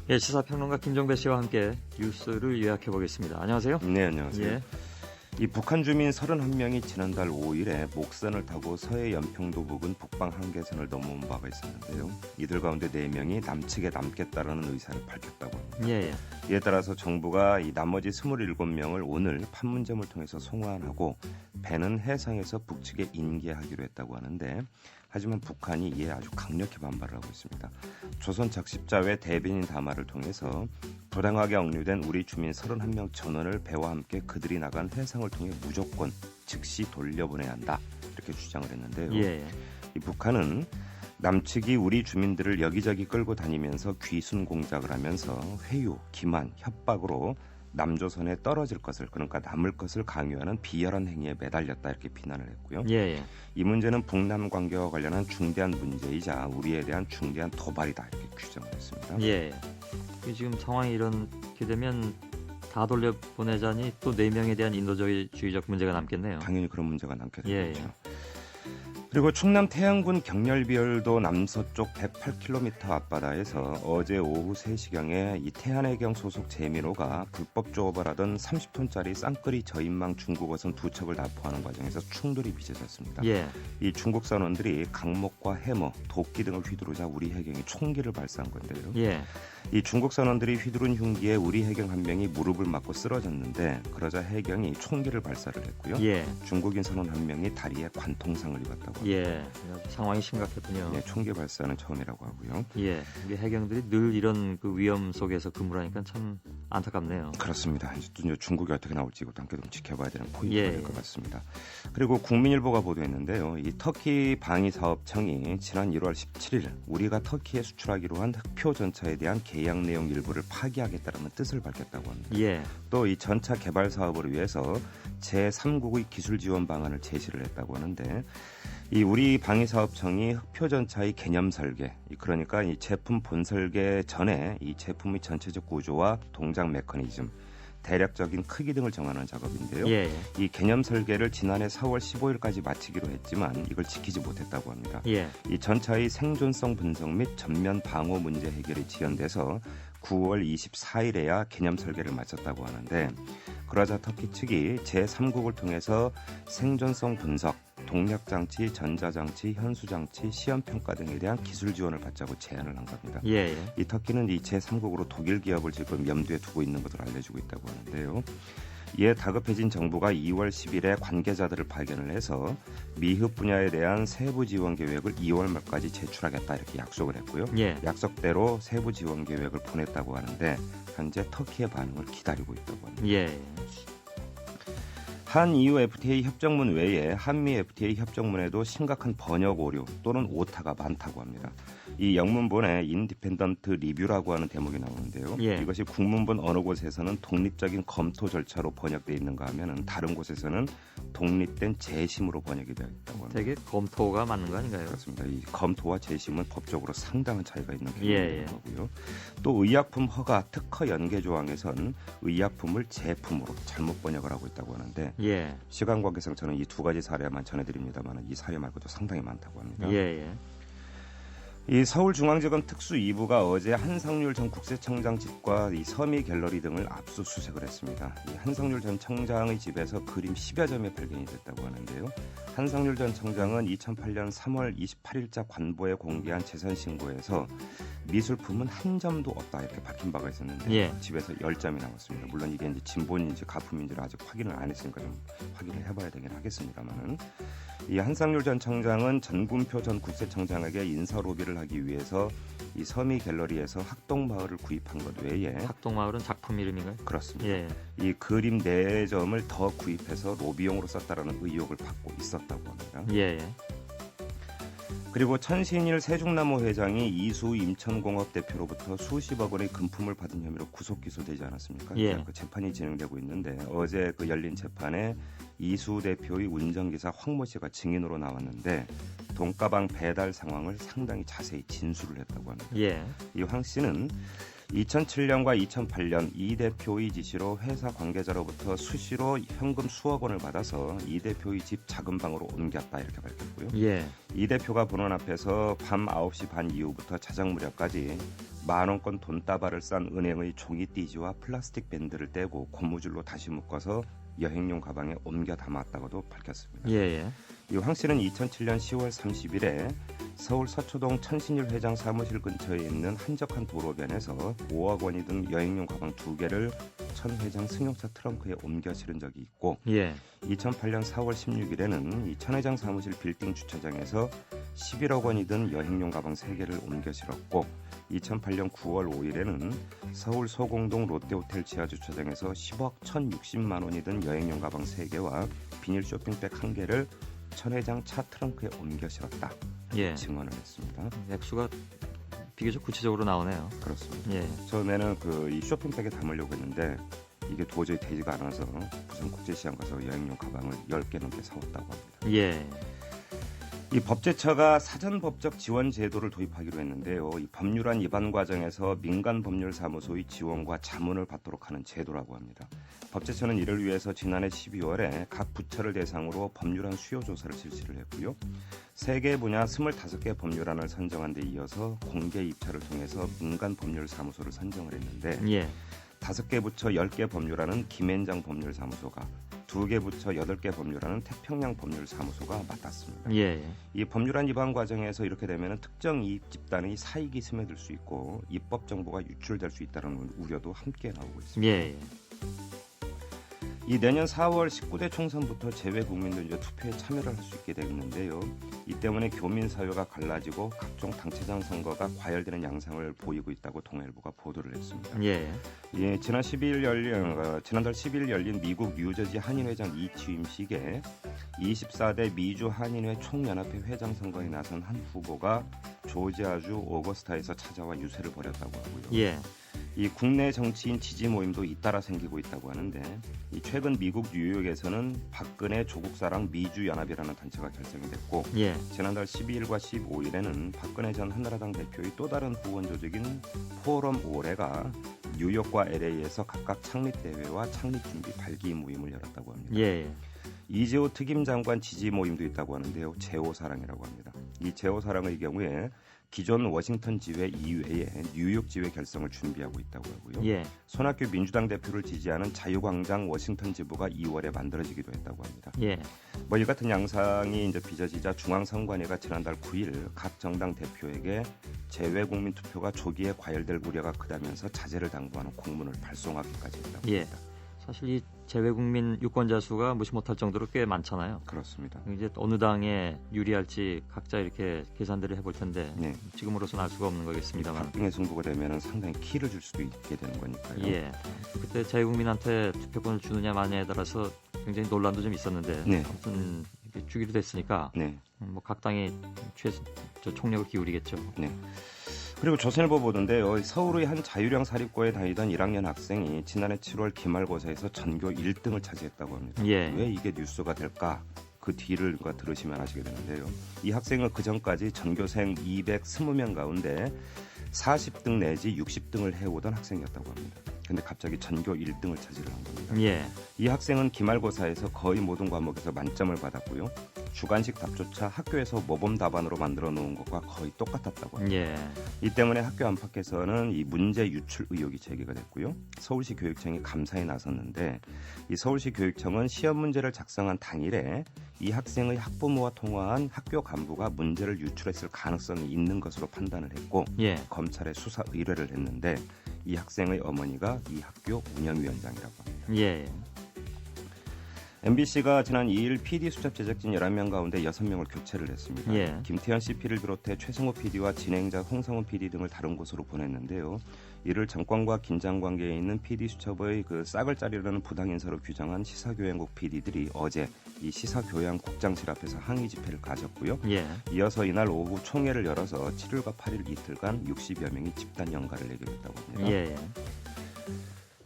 예, 시사평론가 김종배 씨와 함께 뉴스를 요약해 보겠습니다. 안녕하세요. 네, 안녕하세요. 예. 이 북한 주민 31명이 지난달 5일에 목선을 타고 서해 연평도 부근 북방 한계선을 넘어온 바가 있었는데요. 이들 가운데 4명이 남측에 남겠다라는 의사를 밝혔다고 합니다. 예. 이에 따라서 정부가 이 나머지 27명을 오늘 판문점을 통해서 송환하고 배는 해상에서 북측에 인계하기로 했다고 하는데 하지만 북한이 이에 아주 강력히 반발을 하고 있습니다. 조선 작십자회 대변인 담화를 통해서 부당하게 억류된 우리 주민 31명 전원을 배와 함께 그들이 나간 해상을 통해 무조건 즉시 돌려보내야 한다 이렇게 주장을 했는데요. 예. 이 북한은 남측이 우리 주민들을 여기저기 끌고 다니면서 귀순 공작을 하면서 회유, 기만, 협박으로 남조선에 떨어질 것을 그러니까 남을 것을 강요하는 비열한 행위에 매달렸다 이렇게 비난을 했고요. 예. 이 문제는 북남 관계와 관련한 중대한 문제이자 우리에 대한 중대한 도발이다 이렇게 규정을 했습니다. 예. 지금 상황이 이렇게 되면 다 돌려보내자니 또 4명에 대한 인도주의적 문제가 남겠네요. 당연히 그런 문제가 남게 예. 되겠죠. 그리고 충남 태안군 경렬비열도 남서쪽 108km 앞바다에서 어제 오후 3시경에 이 태안해경 소속 재미로가 불법 조업을 하던 30톤짜리 쌍끌이 저인망 중국어선 2척을 납포하는 과정에서 충돌이 빚어졌습니다. 예. 이 중국 선원들이 강목과 해머, 도끼 등을 휘두르자 우리 해경이 총기를 발사한 건데요. 예. 이 중국 선원들이 휘두른 흉기에 우리 해경 한 명이 무릎을 맞고 쓰러졌는데 그러자 해경이 총기를 발사를 했고요. 예. 중국인 선원 한 명이 다리에 관통상을 입었다고 합니다. 예, 상황이 심각했군요. 네, 총기 발사는 처음이라고 하고요. 예, 우리 해경들이 늘 이런 그 위험 속에서 근무를 하니까 참 안타깝네요. 그렇습니다. 이제 또 중국이 어떻게 나올지 이것도 함께 좀 지켜봐야 되는 포인트가 예, 될 것 같습니다. 그리고 국민일보가 보도했는데요. 이 터키 방위사업청이 지난 1월 17일 우리가 터키에 수출하기로 한 흑표 전차에 대한 계약 내용 일부를 파기하겠다는 뜻을 밝혔다고 합니다. 예. 또 이 전차 개발 사업을 위해서 제3국의 기술 지원 방안을 제시를 했다고 하는데 이 우리 방위사업청이 흑표 전차의 개념 설계, 그러니까 이 제품 본설계 전에 이 제품의 전체적 구조와 동작 메커니즘, 대략적인 크기 등을 정하는 작업인데요. 예. 이 개념 설계를 지난해 4월 15일까지 마치기로 했지만 이걸 지키지 못했다고 합니다. 예. 이 전차의 생존성 분석 및 전면 방호 문제 해결이 지연돼서 9월 24일에야 개념 설계를 마쳤다고 하는데 그러자 터키 측이 제3국을 통해서 생존성 분석, 동력장치, 전자장치, 현수장치, 시험평가 등에 대한 기술 지원을 받자고 제안을 한 겁니다. 예. 이 터키는 이 제3국으로 독일 기업을 지금 염두에 두고 있는 것으로 알려지고 있다고 하는데요. 이에 다급해진 정부가 2월 10일에 관계자들을 발견을 해서 미흡 분야에 대한 세부 지원 계획을 2월 말까지 제출하겠다 이렇게 약속을 했고요. 예. 약속대로 세부 지원 계획을 보냈다고 하는데 현재 터키의 반응을 기다리고 있다고 합니다. 예. 한 EU FTA 협정문 외에 한미 FTA 협정문에도 심각한 번역 오류 또는 오타가 많다고 합니다. 이 영문본에 인디펜던트 리뷰라고 하는 대목이 나오는데요. 예. 이것이 국문본 어느 곳에서는 독립적인 검토 절차로 번역되어 있는가 하면은 다른 곳에서는 독립된 재심으로 번역이 되어 있다고 합니다. 되게 검토가 맞는 거 아닌가요? 그렇습니다. 이 검토와 재심은 법적으로 상당한 차이가 있는 예. 거고요. 또 의약품 허가 특허 연계 조항에선 의약품을 제품으로 잘못 번역을 하고 있다고 하는데 예. 시간 관계상 저는 이 두 가지 사례만 전해드립니다만 이 사례 말고도 상당히 많다고 합니다. 예. 이 서울중앙지검 특수 2부가 어제 한상률 전 국세청장 집과 이 서미 갤러리 등을 압수수색을 했습니다. 이 한상률 전 청장의 집에서 그림 10여 점이 발견이 됐다고 하는데요. 한상률 전 청장은 2008년 3월 28일자 관보에 공개한 재산신고에서 미술품은 한 점도 없다 이렇게 밝힌 바가 있었는데 예. 집에서 10점이 나왔습니다. 물론 이게 이제 진본인지 가품인지를 아직 확인을 안 했으니까 좀 확인을 해봐야 되긴 하겠습니다만은 이 한상률 전 청장은 전군표 전 국세청장에게 인사 로비를 하기 위해서 이 서미 갤러리에서 학동마을을 구입한 것 외에 학동마을은 작품 이름인가요? 그렇습니다. 예. 이 그림 4점을 더 구입해서 로비용으로 썼다라는 의혹을 받고 있었다고 합니다. 예. 그리고 천신일 세종나무 회장이 이수 임천공업 대표로부터 수십억 원의 금품을 받은 혐의로 구속 기소되지 않았습니까? 예. 그 재판이 진행되고 있는데 어제 그 열린 재판에 이수 대표의 운전기사 황모 씨가 증인으로 나왔는데 돈가방 배달 상황을 상당히 자세히 진술을 했다고 합니다. 예. 이 황 씨는 2007년과 2008년 이 대표의 지시로 회사 관계자로부터 수시로 현금 수억 원을 받아서 이 대표의 집 작은 방으로 옮겼다 이렇게 밝혔고요. 예. 이 대표가 본원 앞에서 밤 9시 반 이후부터 자정 무렵까지 만원권 돈다발을 싼 은행의 종이 띠지와 플라스틱 밴드를 떼고 고무줄로 다시 묶어서 여행용 가방에 옮겨 담았다고도 밝혔습니다. 예. 이 황 씨는 2007년 10월 30일에 서울 서초동 천신일 회장 사무실 근처에 있는 한적한 도로변에서 5억 원이 든 여행용 가방 2개를 천 회장 승용차 트렁크에 옮겨 실은 적이 있고 예. 2008년 4월 16일에는 이 천 회장 사무실 빌딩 주차장에서 11억 원이 든 여행용 가방 3개를 옮겨 실었고 2008년 9월 5일에는 서울 소공동 롯데호텔 지하주차장에서 10억 1,060만 원이 든 여행용 가방 3개와 비닐 쇼핑백 1개를 천 회장 차 트렁크에 옮겨 실었다. 예. 증언을 했습니다. 액수가 비교적 구체적으로 나오네요. 그렇습니다. 예. 처음에는 이 쇼핑백에 담으려고 했는데 이게 도저히 되지가 않아서 부산 국제시장 가서 여행용 가방을 10개 넘게 사왔다고 합니다. 예. 이 법제처가 사전법적 지원 제도를 도입하기로 했는데요. 이 법률안 입안 과정에서 민간법률사무소의 지원과 자문을 받도록 하는 제도라고 합니다. 법제처는 이를 위해서 지난해 12월에 각 부처를 대상으로 법률안 수요 조사를 실시를 했고요. 3개 분야 25개 법률안을 선정한 데 이어서 공개 입찰을 통해서 민간법률사무소를 선정을 했는데 예. 5개 부처 10개 법률안은 김앤장 법률사무소가 2개 부처 8개 법률안은 태평양 법률사무소가 맡았습니다. 예. 이 법률안 입안 과정에서 이렇게 되면 특정 이익 집단의 사익이 스며들 수 있고 입법 정보가 유출될 수 있다는 우려도 함께 나오고 있습니다. 예. 이 내년 4월 19대 총선부터 재외 국민도 이제 투표에 참여를 할 수 있게 되겠는데요. 이 때문에 교민 사회가 갈라지고 각종 당체장 선거가 과열되는 양상을 보이고 있다고 동아일보가 보도를 했습니다. 예. 예, 지난달 10일 열린 미국 뉴저지 한인회장 이취임식에 24대 미주 한인회 총연합회 회장 선거에 나선 한 후보가 조지아주 오거스타에서 찾아와 유세를 벌였다고 하고요. 예. 이 국내 정치인 지지 모임도 잇따라 생기고 있다고 하는데 이 최근 미국 뉴욕에서는 박근혜 조국사랑 미주연합이라는 단체가 결성이 됐고 예. 지난달 12일과 15일에는 박근혜 전 한나라당 대표의 또 다른 후원 조직인 포럼 올해가 뉴욕과 LA에서 각각 창립대회와 창립준비 발기 모임을 열었다고 합니다. 예. 이재호 특임장관 지지 모임도 있다고 하는데요. 제호사랑이라고 합니다. 이 제호사랑의 경우에 기존 워싱턴 지회 이외에 뉴욕 지회 결성을 준비하고 있다고 하고요. 예. 손학규 민주당 대표를 지지하는 자유광장 워싱턴 지부가 2월에 만들어지기도 했다고 합니다. 예. 뭐 이 같은 양상이 이제 빚어지자 중앙선관위가 지난달 9일 각 정당 대표에게 재외국민 투표가 조기에 과열될 우려가 크다면서 자제를 당부하는 공문을 발송하기까지 했다고 예. 합니다. 사실 이 재외국민 유권자 수가 무시 못할 정도로 꽤 많잖아요. 그렇습니다. 이제 어느 당에 유리할지 각자 이렇게 계산들을 해볼 텐데 네. 지금으로서는 알 수가 없는 거겠습니다만. 박빙의 승부가 되면 상당히 키를 줄 수도 있게 되는 거니까요. 예. 그때 재외국민한테 투표권을 주느냐 마냐에 따라서 굉장히 논란도 좀 있었는데 네. 아무튼 이렇게 주기로 됐으니까 네. 뭐 각 당이 총력을 기울이겠죠. 네. 그리고 조선일보 보도인데요. 서울의 한 자유형 사립고에 다니던 1학년 학생이 지난해 7월 기말고사에서 전교 1등을 차지했다고 합니다. 예. 왜 이게 뉴스가 될까? 그 뒤를 들으시면 아시게 되는데요. 이 학생은 그전까지 전교생 220명 가운데 40등 내지 60등을 해오던 학생이었다고 합니다. 근데 갑자기 전교 1등을 차지를 한 겁니다. 예. 이 학생은 기말고사에서 거의 모든 과목에서 만점을 받았고요. 주관식 답조차 학교에서 모범 답안으로 만들어 놓은 것과 거의 똑같았다고 합니다. 예. 이 때문에 학교 안팎에서는 이 문제 유출 의혹이 제기가 됐고요. 서울시 교육청이 감사에 나섰는데 이 서울시 교육청은 시험 문제를 작성한 당일에 이 학생의 학부모와 통화한 학교 간부가 문제를 유출했을 가능성이 있는 것으로 판단을 했고 예. 검찰에 수사 의뢰를 했는데 이 학생의 어머니가 이 학교 운영위원장이라고 합니다. 예. MBC가 지난 2일 PD 수첩 제작진 11명 가운데 6명을 교체를 했습니다. 예. 김태현 CP를 비롯해 최승호 PD와 진행자 홍성훈 PD 등을 다른 곳으로 보냈는데요. 이를 정권과 긴장 관계에 있는 PD 수첩의 그 싹을 자르려는 부당 인사로 규정한 시사교양국 PD들이 어제 이 시사교양국장실 앞에서 항의 집회를 가졌고요. 예. 이어서 이날 오후 총회를 열어서 7일과 8일 이틀간 60여 명이 집단 연가를 내기로 했다고 합니다. 예.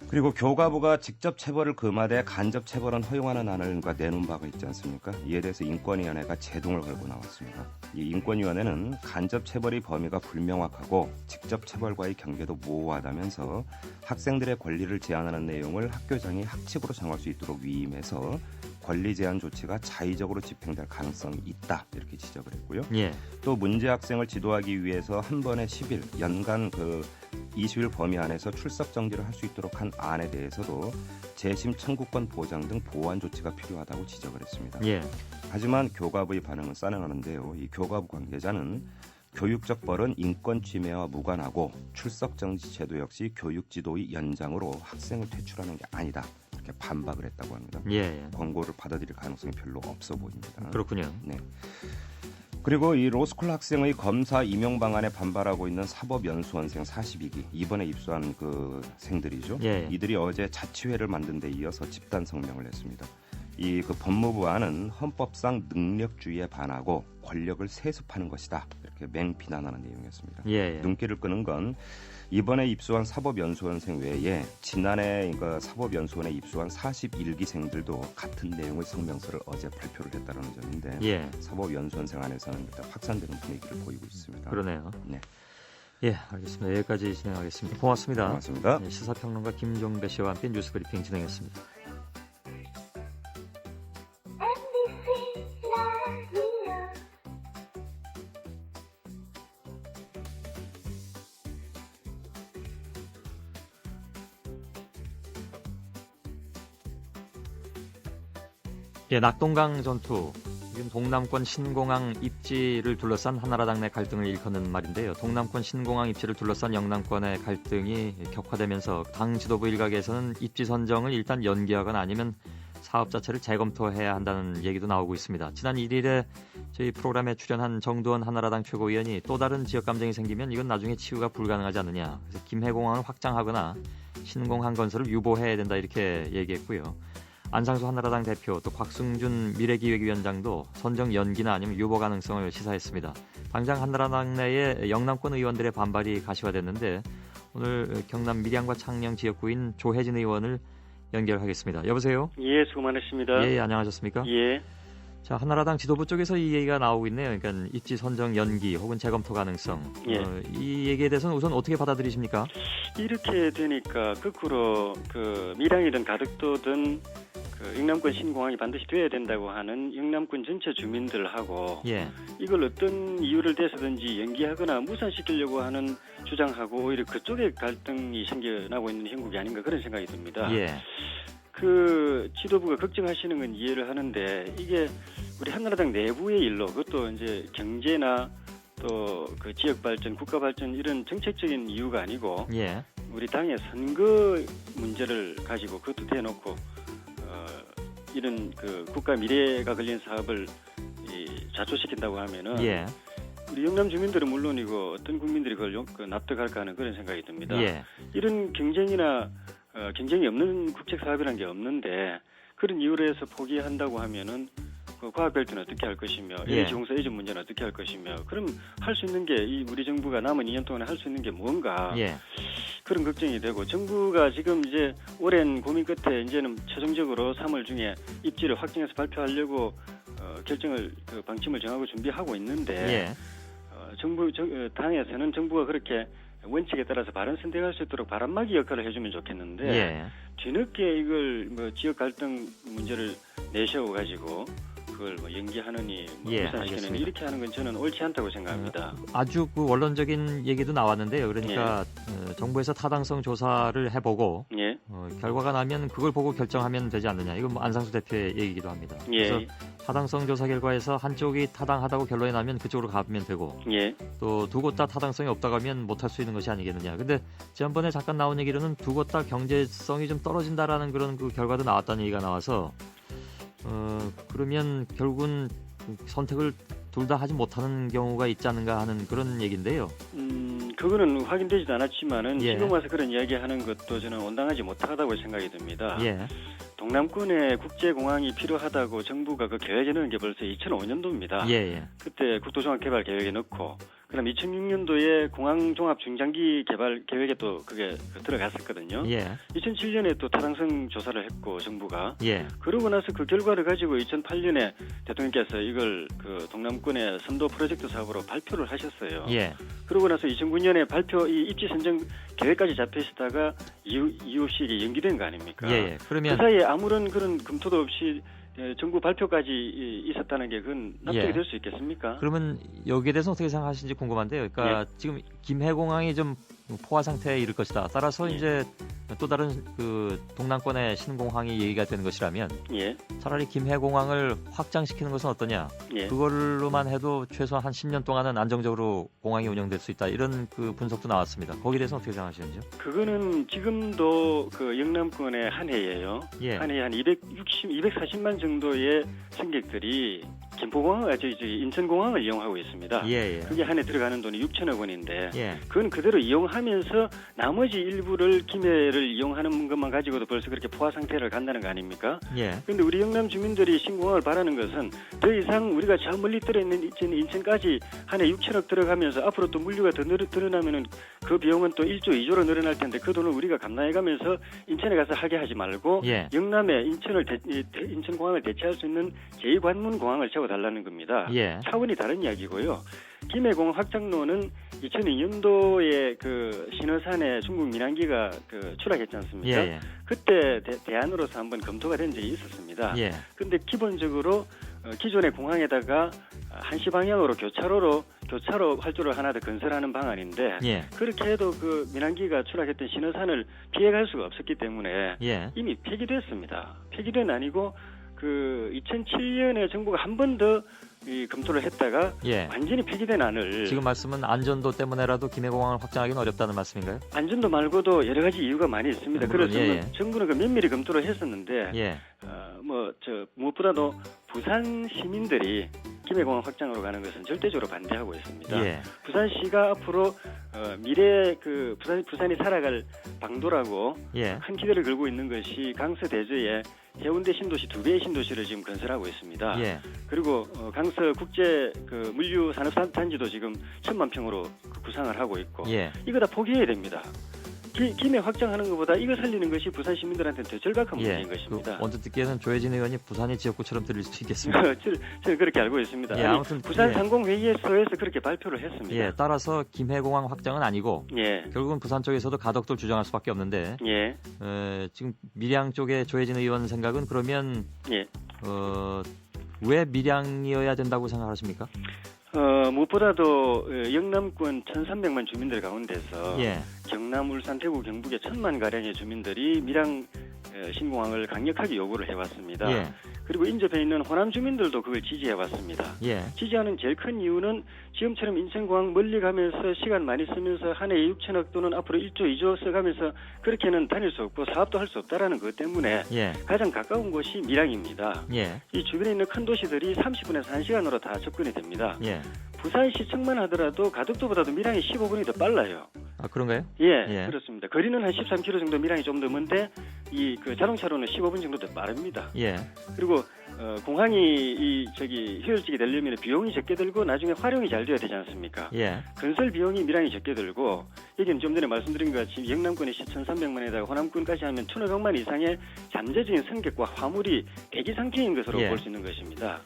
그리고 교과부가 직접 체벌을 금하되 간접 체벌은 허용하는 안을 내놓은 바가 있지 않습니까? 이에 대해서 인권위원회가 제동을 걸고 나왔습니다. 이 인권위원회는 간접 체벌의 범위가 불명확하고 직접 체벌과의 경계도 모호하다면서 학생들의 권리를 제한하는 내용을 학교장이 학칙으로 정할 수 있도록 위임해서 권리 제한 조치가 자의적으로 집행될 가능성이 있다 이렇게 지적을 했고요. 예. 또 문제 학생을 지도하기 위해서 한 번에 10일 연간 20일 범위 안에서 출석 정지를 할 수 있도록 한 안에 대해서도 재심 청구권 보장 등 보완 조치가 필요하다고 지적을 했습니다. 예. 하지만 교과부의 반응은 싸늘하는데요. 이 교과부 관계자는 교육적 벌은 인권 침해와 무관하고 출석 정지 제도 역시 교육 지도의 연장으로 학생을 퇴출하는 게 아니다. 이렇게 반박을 했다고 합니다. 예. 권고를 받아들일 가능성이 별로 없어 보입니다. 그렇군요. 네. 그리고 이 로스쿨 학생의 검사 임용 방안에 반발하고 있는 사법연수원생 42기 이번에 입소한 그 생들이죠. 예. 이들이 어제 자치회를 만든 데 이어서 집단 성명을 냈습니다. 이 법무부안은 헌법상 능력주의에 반하고 권력을 세습하는 것이다. 이렇게 맹비난하는 내용이었습니다. 예. 눈길을 끄는 건 이번에 입소한 사법연수원생 외에 지난해 사법연수원에 입소한 41기생들도 같은 내용의 성명서를 어제 발표를 했다는 점인데 예. 사법연수원생 안에서는 일단 확산되는 분위기를 보이고 있습니다. 그러네요. 네. 예, 알겠습니다. 여기까지 진행하겠습니다. 고맙습니다. 고맙습니다. 네, 시사평론가 김종배 씨와 함께 뉴스 브리핑 진행했습니다. 예, 낙동강 전투 지금 동남권 신공항 입지를 둘러싼 한나라당 내 갈등을 일컫는 말인데요. 동남권 신공항 입지를 둘러싼 영남권의 갈등이 격화되면서 당 지도부 일각에서는 입지 선정을 일단 연기하거나 아니면 사업 자체를 재검토해야 한다는 얘기도 나오고 있습니다. 지난 1일에 저희 프로그램에 출연한 정두원 한나라당 최고위원이 또 다른 지역 감정이 생기면 이건 나중에 치유가 불가능하지 않느냐. 그래서 김해공항을 확장하거나 신공항 건설을 유보해야 된다 이렇게 얘기했고요. 안상수 한나라당 대표 또 곽승준 미래기획위원장도 선정 연기나 아니면 유보 가능성을 시사했습니다. 당장 한나라당 내에 영남권 의원들의 반발이 가시화됐는데 오늘 경남 밀양과 창녕 지역구인 조혜진 의원을 연결하겠습니다. 여보세요? 예, 수고 많으십니다. 예, 안녕하셨습니까? 예. 자, 한나라당 지도부 쪽에서 이 얘기가 나오고 있네요. 그러니까 입지 선정 연기 혹은 재검토 가능성. 예. 이 얘기에 대해서는 우선 어떻게 받아들이십니까? 이렇게 되니까 거꾸로 그 밀양이든 가덕도든 그 영남권 신공항이 반드시 돼야 된다고 하는 영남권 전체 주민들하고 예. 이걸 어떤 이유를 대서든지 연기하거나 무산시키려고 하는 주장하고 오히려 그쪽에 갈등이 생겨나고 있는 형국이 아닌가 그런 생각이 듭니다. 예. 그 지도부가 걱정하시는 건 이해를 하는데 이게 우리 한나라당 내부의 일로 그것도 이제 경제나 또 그 지역 발전, 국가 발전 이런 정책적인 이유가 아니고 예. 우리 당의 선거 문제를 가지고 그것도 대놓고 이런 그 국가 미래가 걸린 사업을 좌초시킨다고 하면은 예. 우리 영남 주민들은 물론이고 어떤 국민들이 그걸 납득할까 하는 그런 생각이 듭니다. 예. 이런 경쟁이나 경쟁이 없는 국책 사업이라는 게 없는데 그런 이유로 해서 포기한다고 하면은 그 과학 발전은 어떻게 할 것이며 예. LG 공사 이전 문제는 어떻게 할 것이며 그럼 할 수 있는 게 이 우리 정부가 남은 2년 동안에 할 수 있는 게 뭔가 예. 그런 걱정이 되고 정부가 지금 이제 오랜 고민 끝에 이제는 최종적으로 3월 중에 입지를 확정해서 발표하려고 결정을 그 방침을 정하고 준비하고 있는데 예. 당에서는 정부가 그렇게 원칙에 따라서 바른 선택할 수 있도록 바람막이 역할을 해주면 좋겠는데 예. 뒤늦게 이걸 뭐 지역 갈등 문제를 내세워 가지고 그걸 뭐 연기하느니 예, 무산시키느니 알겠습니다. 이렇게 하는 건 저는 옳지 않다고 생각합니다. 아주 그 원론적인 얘기도 나왔는데요. 그러니까 예. 정부에서 타당성 조사를 해보고 예. 결과가 나면 그걸 보고 결정하면 되지 않느냐. 이건 뭐 안상수 대표의 얘기이기도 합니다. 예. 그래서 타당성 조사 결과에서 한쪽이 타당하다고 결론이 나면 그쪽으로 가면 되고 예. 또 두 곳 다 타당성이 없다고 하면 못할 수 있는 것이 아니겠느냐. 근데 지난번에 잠깐 나온 얘기로는 두 곳 다 경제성이 좀 떨어진다라는 그런 그 결과도 나왔다는 얘기가 나와서 그러면 결국은 선택을 둘 다 하지 못하는 경우가 있지 않는가 하는 그런 얘기인데요. 그거는 확인되지도 않았지만은 예. 지금 와서 그런 이야기하는 것도 저는 온당하지 못하다고 생각이 듭니다. 예. 동남권에 국제공항이 필요하다고 정부가 그 계획에 넣은 게 벌써 2005년도입니다. 예. 그때 국토종합개발 계획에 넣고 그다음 2006년도에 공항종합중장기 개발 계획에 또 그게 들어갔었거든요. 예. 2007년에 또 타당성 조사를 했고 정부가 예. 그러고 나서 그 결과를 가지고 2008년에 대통령께서 이걸 그 동남권의 선도 프로젝트 사업으로 발표를 하셨어요. 예. 그러고 나서 2009년에 이 입지 선정 계획까지 잡혀 있다가 이유 없이 이게 연기된 거 아닙니까? 예. 그러면 그 사이에 아무런 그런 검토도 없이 정부 발표까지 있었다는 게 그건 납득이 예. 될 수 있겠습니까? 그러면 여기에 대해서 어떻게 생각하시는지 궁금한데요. 그러니까 지금 김해공항이 좀 포화 상태에 이를 것이다. 따라서 이제 또 다른 그 동남권의 신공항이 얘기가 되는 것이라면 차라리 김해공항을 확장시키는 것은 어떠냐. 그걸로만 해도 최소한 한 10년 동안은 안정적으로 공항이 운영될 수 있다. 이런 그 분석도 나왔습니다. 거기에 대해서 어떻게 생각하시는지요? 그거는 지금도 그 영남권의 한 해예요. 예. 한 해에 한 240만 정도의 승객들이 김포공항, 인천공항을 이용하고 있습니다. 예. 그게 한 해 들어가는 돈이 6천억 원인데 예. 그건 그대로 이용하면서 나머지 일부를 김해를 이용하는 것만 가지고도 벌써 그렇게 포화 상태를 간다는 거 아닙니까? 예. 그런데 우리 영남 주민들이 신공항을 바라는 것은 더 이상 우리가 저 멀리 들어있는 인천까지 한 해 6천억 들어가면서 앞으로 또 물류가 더 늘어나면은 그 비용은 또 1조, 2조로 늘어날 텐데 그 돈을 우리가 감당해가면서 인천에 가서 하게 하지 말고 영남에 인천공항을 대체할 수 있는 제2관문 공항을 세워달라는 겁니다. 예. 차원이 다른 이야기고요. 김해공항 확장로는 2002년도에 그 신어산에 중국 민항기가 그 추락했지 않습니까? 예. 그때 대안으로서 한번 검토가 된 적이 있었습니다. 그런데 기본적으로 기존의 공항에다가 한시 방향으로 교차로 활주로 하나 더 건설하는 방안인데 그렇게 해도 그 민항기가 추락했던 신어산을 피해갈 수가 없었기 때문에 이미 폐기됐습니다. 폐기된 아니고 그 2007년에 정부가 한 번 더 검토를 했다가 예. 완전히 폐기된 안을 지금 말씀은 안전도 때문에라도 김해공항을 확장하기는 어렵다는 말씀인가요? 안전도 말고도 여러 가지 이유가 많이 있습니다. 물론, 그래서 예, 예. 정부는 그 면밀히 검토를 했었는데 예. 무엇보다도 부산 시민들이 김해공항 확장으로 가는 것은 절대적으로 반대하고 있습니다. 예. 부산시가 앞으로 미래 그 부산이 살아갈 방도라고 예. 큰 기대를 걸고 있는 것이 강서 대저에 해운대 신도시 2개의 신도시를 지금 건설하고 있습니다. 예. 그리고 강서 국제 그 물류 산업 단지도 지금 1,000만 평으로 구상을 하고 있고 예. 이거 다 포기해야 됩니다. 김해 확장하는 것보다 이거 살리는 것이 부산 시민들한테는 더 절박한 예. 문제인 것입니다. 언뜻 듣기에는 조혜진 의원이 부산이 지역구처럼 들릴 수 있겠습니다. 저는 그렇게 알고 있습니다. 예, 아무튼 부산 예. 상공회의소에서 그렇게 발표를 했습니다. 예, 따라서 김해공항 확장은 아니고 예. 결국은 부산 쪽에서도 가덕도를 주장할 수밖에 없는데 예. 지금 밀양 쪽의 조혜진 의원 생각은 그러면 예. 왜 밀양이어야 된다고 생각하십니까? 무엇보다도 영남권 1,300만 주민들 가운데서 예. 경남, 울산, 대구, 경북의 1,000만 가량의 주민들이 밀양 신공항을 강력하게 요구를 해왔습니다. 예. 그리고 인접해 있는 호남 주민들도 그걸 지지해왔습니다. 예. 지지하는 제일 큰 이유는 지금처럼 인천공항 멀리 가면서 시간 많이 쓰면서 한 해에 6천억 또는 앞으로 1조, 2조 써가면서 그렇게는 다닐 수 없고 사업도 할 수 없다라는 것 때문에 예. 가장 가까운 곳이 밀양입니다. 예. 이 주변에 있는 큰 도시들이 30분에서 1시간으로 다 접근이 됩니다. 예. 부산시청만 하더라도 가덕도보다도 밀양이 15분이 더 빨라요. 아, 그런가요? 예, 그렇습니다. 거리는 한 13km 정도 밀양이 좀 더 먼데 그 자동차로는 15분 정도 더 빠릅니다. 예. 그리고 공항이 효율적이 되려면 비용이 적게 들고 나중에 활용이 잘 돼야 되지 않습니까? 예. 건설 비용이 밀양이 적게 들고 여기는 좀 전에 말씀드린 것 같이 영남권이 1,300만에다가 호남권까지 하면 1,500만 이상의 잠재적인 승객과 화물이 대기 상태인 것으로 예. 볼 수 있는 것입니다.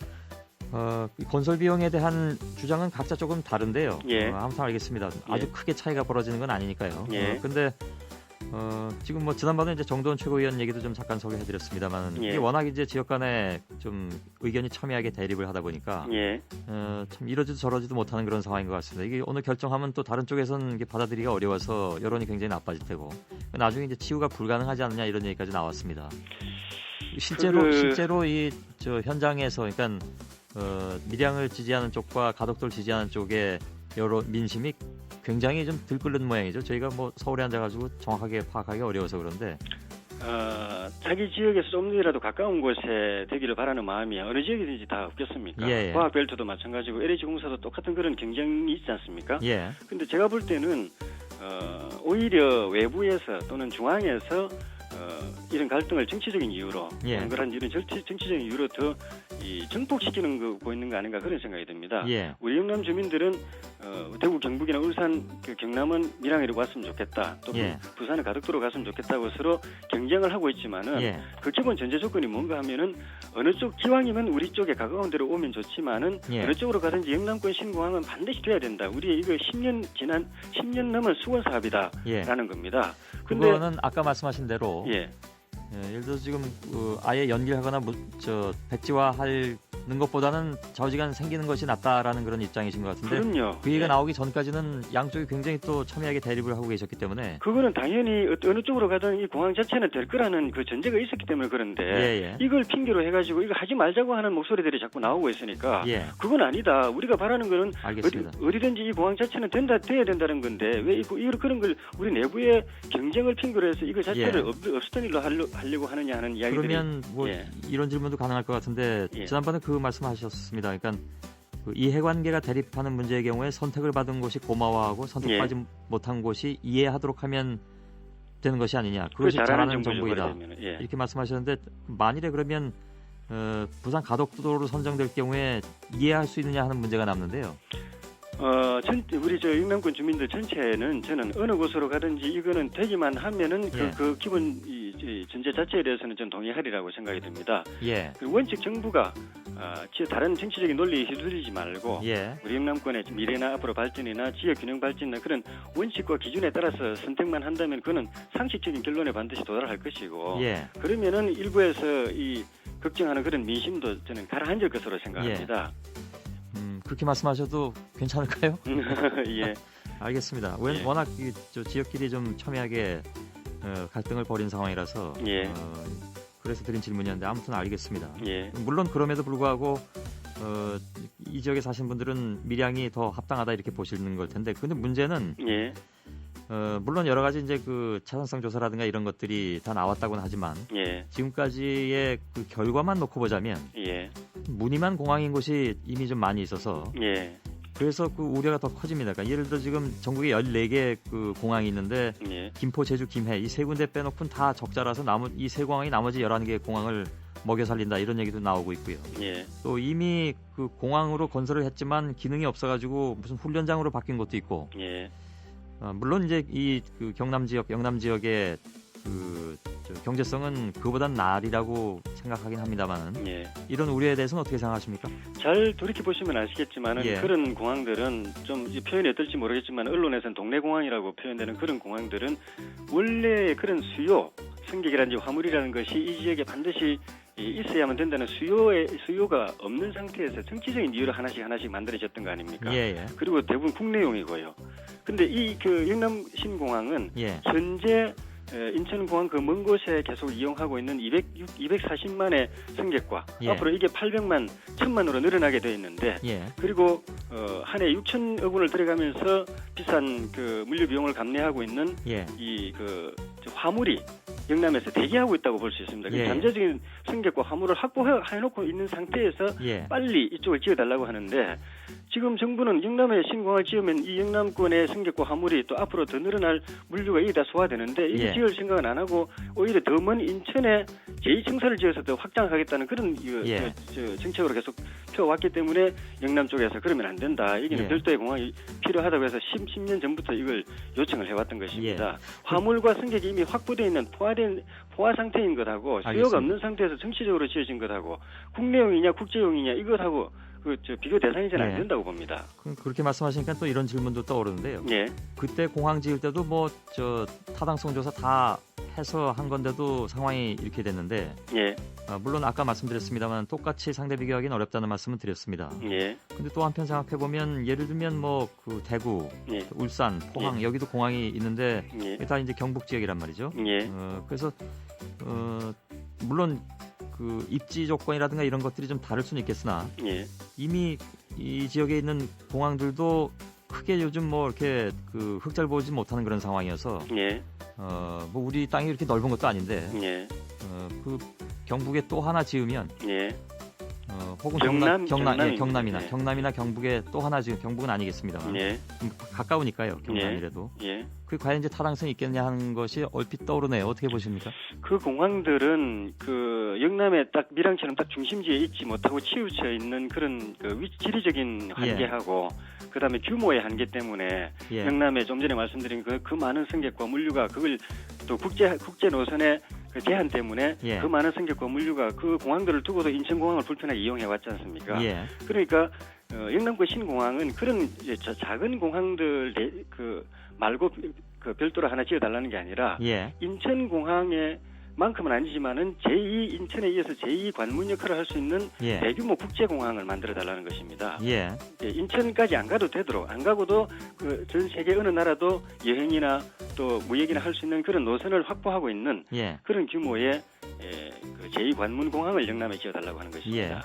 건설 비용에 대한 주장은 각자 조금 다른데요. 예. 아무튼 알겠습니다. 아주 예. 크게 차이가 벌어지는 건 아니니까요. 예. 근데 지금 지난번에 이제 정도원 최고위원 얘기도 좀 잠깐 소개해드렸습니다만 예. 이게 워낙 이제 지역 간에 좀 의견이 첨예하게 대립을 하다 보니까 예. 참 이러지도 저러지도 못하는 그런 상황인 것 같습니다. 이게 오늘 결정하면 또 다른 쪽에서는 이게 받아들이기가 어려워서 여론이 굉장히 나빠질 테고 나중에 이제 치유가 불가능하지 않느냐 이런 얘기까지 나왔습니다. 실제로 이 현장에서 그러니까 밀양을 지지하는 쪽과 가덕도를 지지하는 쪽의 여러 민심이 굉장히 좀 들끓는 모양이죠. 저희가 서울에 앉아가지고 정확하게 파악하기 어려워서 그런데 자기 지역에서 좀이라도 가까운 곳에 되기를 바라는 마음이 어느 지역이든지 다 없겠습니까? 예. 과학벨트도 마찬가지고 LH공사도 똑같은 그런 경쟁이 있지 않습니까? 예. 근데 제가 볼 때는 오히려 외부에서 또는 중앙에서 이런 갈등을 정치적인 이유로 그런 이런 정치적인 이유로 더 정폭시키는 거 있는 거 아닌가 그런 생각이 듭니다. 예. 우리 영남 주민들은 대구 경북이나 울산 경남은 밀양으로 왔으면 좋겠다. 또 예. 부산은 가덕도로 갔으면 좋겠다고 서로 경쟁을 하고 있지만은 예. 그 기본 전제 조건이 뭔가 하면은 어느 쪽 기왕이면 우리 쪽에 가까운 데로 오면 좋지만은 예. 어느 쪽으로 가든지 영남권 신공항은 반드시 돼야 된다. 우리 이거 10년 넘은 수건 사업이다라는 겁니다. 근데 그거는 아까 말씀하신 대로 예를 들어 지금 아예 연기하거나 백지화하는 것보다는 좌우지간 생기는 것이 낫다라는 그런 입장이신 것 같은데 그럼요. 그 얘기가 나오기 전까지는 양쪽이 굉장히 또 첨예하게 대립을 하고 계셨기 때문에 그거는 당연히 어느 쪽으로 가든 이 공항 자체는 될 거라는 그 전제가 있었기 때문에 그런데 이걸 핑계로 해가지고 이거 하지 말자고 하는 목소리들이 자꾸 나오고 있으니까 그건 아니다. 우리가 바라는 거는 어디든지 이 공항 자체는 돼야 된다는 건데 왜 그런 걸 우리 내부의 경쟁을 핑계로 해서 이거 자체를 없었던 일로 하려고 하느냐 하는 이야기들이 그러면 이런 질문도 가능할 것 같은데 지난번에 그 말씀하셨습니다. 그러니까 이해관계가 대립하는 문제의 경우에 선택을 받은 곳이 고마워하고 선택받지 못한 곳이 이해하도록 하면 되는 것이 아니냐. 그것이 잘하는 정부이다. 이렇게 말씀하셨는데 만일에 그러면 부산 가덕도로 선정될 경우에 이해할 수 있느냐 하는 문제가 남는데요. 우리 영남권 주민들 전체는 저는 어느 곳으로 가든지 이거는 되기만 하면은 그 기본 전제 자체에 대해서는 전 동의하리라고 생각이 듭니다. 그리고 원칙 정부가 다른 정치적인 논리에 휘둘리지 말고 우리 영남권의 미래나 앞으로 발전이나 지역 균형 발전이나 그런 원칙과 기준에 따라서 선택만 한다면 그는 상식적인 결론에 반드시 도달할 것이고 그러면은 일부에서 이 걱정하는 그런 민심도 저는 가라앉을 것으로 생각합니다. 그렇게 말씀하셔도 괜찮을까요? 예. 알겠습니다. 워낙 지역끼리 좀 첨예하게 갈등을 벌인 상황이라서 그래서 드린 질문이었는데 아무튼 알겠습니다. 예. 물론 그럼에도 불구하고 이 지역에 사신 분들은 밀양이 더 합당하다 이렇게 보시는 걸 텐데, 근데 문제는 예. 물론 여러 가지 이제 그 차선성 조사라든가 이런 것들이 다 나왔다고는 하지만 예. 지금까지의 그 결과만 놓고 보자면 예. 무늬만 공항인 곳이 이미 좀 많이 있어서 예. 그래서 그 우려가 더 커집니다. 그러니까 예를 들어 지금 전국에 14개 그 공항이 있는데 예. 김포, 제주, 김해 이 세 군데 빼놓고는 다 적자라서 이 세 공항이 나머지 11개 공항을 먹여 살린다 이런 얘기도 나오고 있고요. 예. 또 이미 그 공항으로 건설을 했지만 기능이 없어가지고 무슨 훈련장으로 바뀐 것도 있고. 예. 물론 이제 이 그 경남 지역, 영남 지역의 그 경제성은 그보단 나으리라고 생각하긴 합니다만은 예. 이런 우려에 대해서는 어떻게 생각하십니까? 잘 돌이켜 보시면 아시겠지만은 예. 그런 공항들은 좀 표현이 어떨지 모르겠지만 언론에서는 동네 공항이라고 표현되는 그런 공항들은 원래 그런 수요, 승객이라든지 화물이라는 것이 이 지역에 반드시 있어야만 된다는 수요가 없는 상태에서 정치적인 이유로 하나씩 만들어졌던 거 아닙니까? 예, 예. 그리고 대부분 국내용이고요. 근데 이 그 영남 신공항은 예. 현재 인천공항 그 먼 곳에 계속 이용하고 있는 240만의 승객과 예. 앞으로 이게 800만, 1000만으로 늘어나게 되어 있는데 예. 그리고 한 해 6천억 원을 들어가면서 비싼 그 물류 비용을 감내하고 있는 예. 이 그 화물이 영남에서 대기하고 있다고 볼 수 있습니다. 예. 잠재적인 승객과 화물을 확보해놓고 있는 상태에서 예. 빨리 이쪽을 지어달라고 하는데 지금 정부는 영남에 신공항을 지으면 이 영남권의 승객과 화물이 또 앞으로 더 늘어날 물류가 여기다 소화되는데 이게 예. 지을 생각은 안 하고 오히려 더 먼 인천에 제2청사를 지어서 더 확장하겠다는 그런 예. 정책으로 계속 펴왔기 때문에 영남 쪽에서 그러면 안 된다. 여기는 예. 별도의 공항이 필요하다고 해서 10년 전부터 이걸 요청을 해왔던 것입니다. 예. 화물과 승객이 이미 확보되어 있는 포화 상태인 것하고 수요가 알겠습니다. 없는 상태에서 정치적으로 지어진 것하고 국내용이냐 국제용이냐 이것하고 비교 대상이지는 예. 안 된다고 봅니다. 그렇게 말씀하시니까 또 이런 질문도 떠오르는데요. 예. 그때 공항 지을 때도 뭐 타당성 조사 다 해서 한 건데도 상황이 이렇게 됐는데 예. 물론 아까 말씀드렸습니다만 똑같이 상대 비교하기는 어렵다는 말씀은 드렸습니다. 예. 근데 또 한편 생각해 보면 예를 들면 뭐 그 대구, 예. 울산, 포항 예. 여기도 공항이 있는데 예. 다 이제 경북 지역이란 말이죠. 예. 그래서 물론 그 입지 조건이라든가 이런 것들이 좀 다를 수는 있겠으나 예. 이미 이 지역에 있는 공항들도 크게 요즘 뭐 이렇게 그 흑자를 보지 못하는 그런 상황이어서 예. 뭐 우리 땅이 이렇게 넓은 것도 아닌데 예. 그 경북에 또 하나 지으면 예. 혹은 경남입니다. 경남이나 예. 경남이나 경북에 또 하나 지금 경북은 아니겠습니다만 예. 가까우니까요 경남이라도 예. 그 과연 이제 타당성이 있겠냐 하는 것이 얼핏 떠오르네요. 어떻게 보십니까? 그 공항들은 그 영남에 딱 밀양처럼 딱 중심지에 있지 못하고 치우쳐 있는 그런 그 지리적인 한계하고 그다음에 규모의 한계 때문에 예. 영남에 좀 전에 말씀드린 그 많은 승객과 물류가 그걸 또 국제 노선의 그 제한 때문에 예. 그 많은 승객과 물류가 그 공항들을 두고도 인천공항을 불편하게 이용해 왔지 않습니까? 예. 그러니까 영남권 신공항은 그런 이제 작은 공항들 말고 그 별도로 하나 지어달라는 게 아니라 예. 인천공항에 만큼은 아니지만은 인천에 이어서 제2 관문 역할을 할 수 있는 예. 대규모 국제공항을 만들어달라는 것입니다. 예. 인천까지 안 가도 되도록 안 가고도 그 전 세계 어느 나라도 여행이나 또 무역이나 할 수 있는 그런 노선을 확보하고 있는 예. 그런 규모의 그 제2 관문 공항을 영남에 지어달라고 하는 것입니다. 예.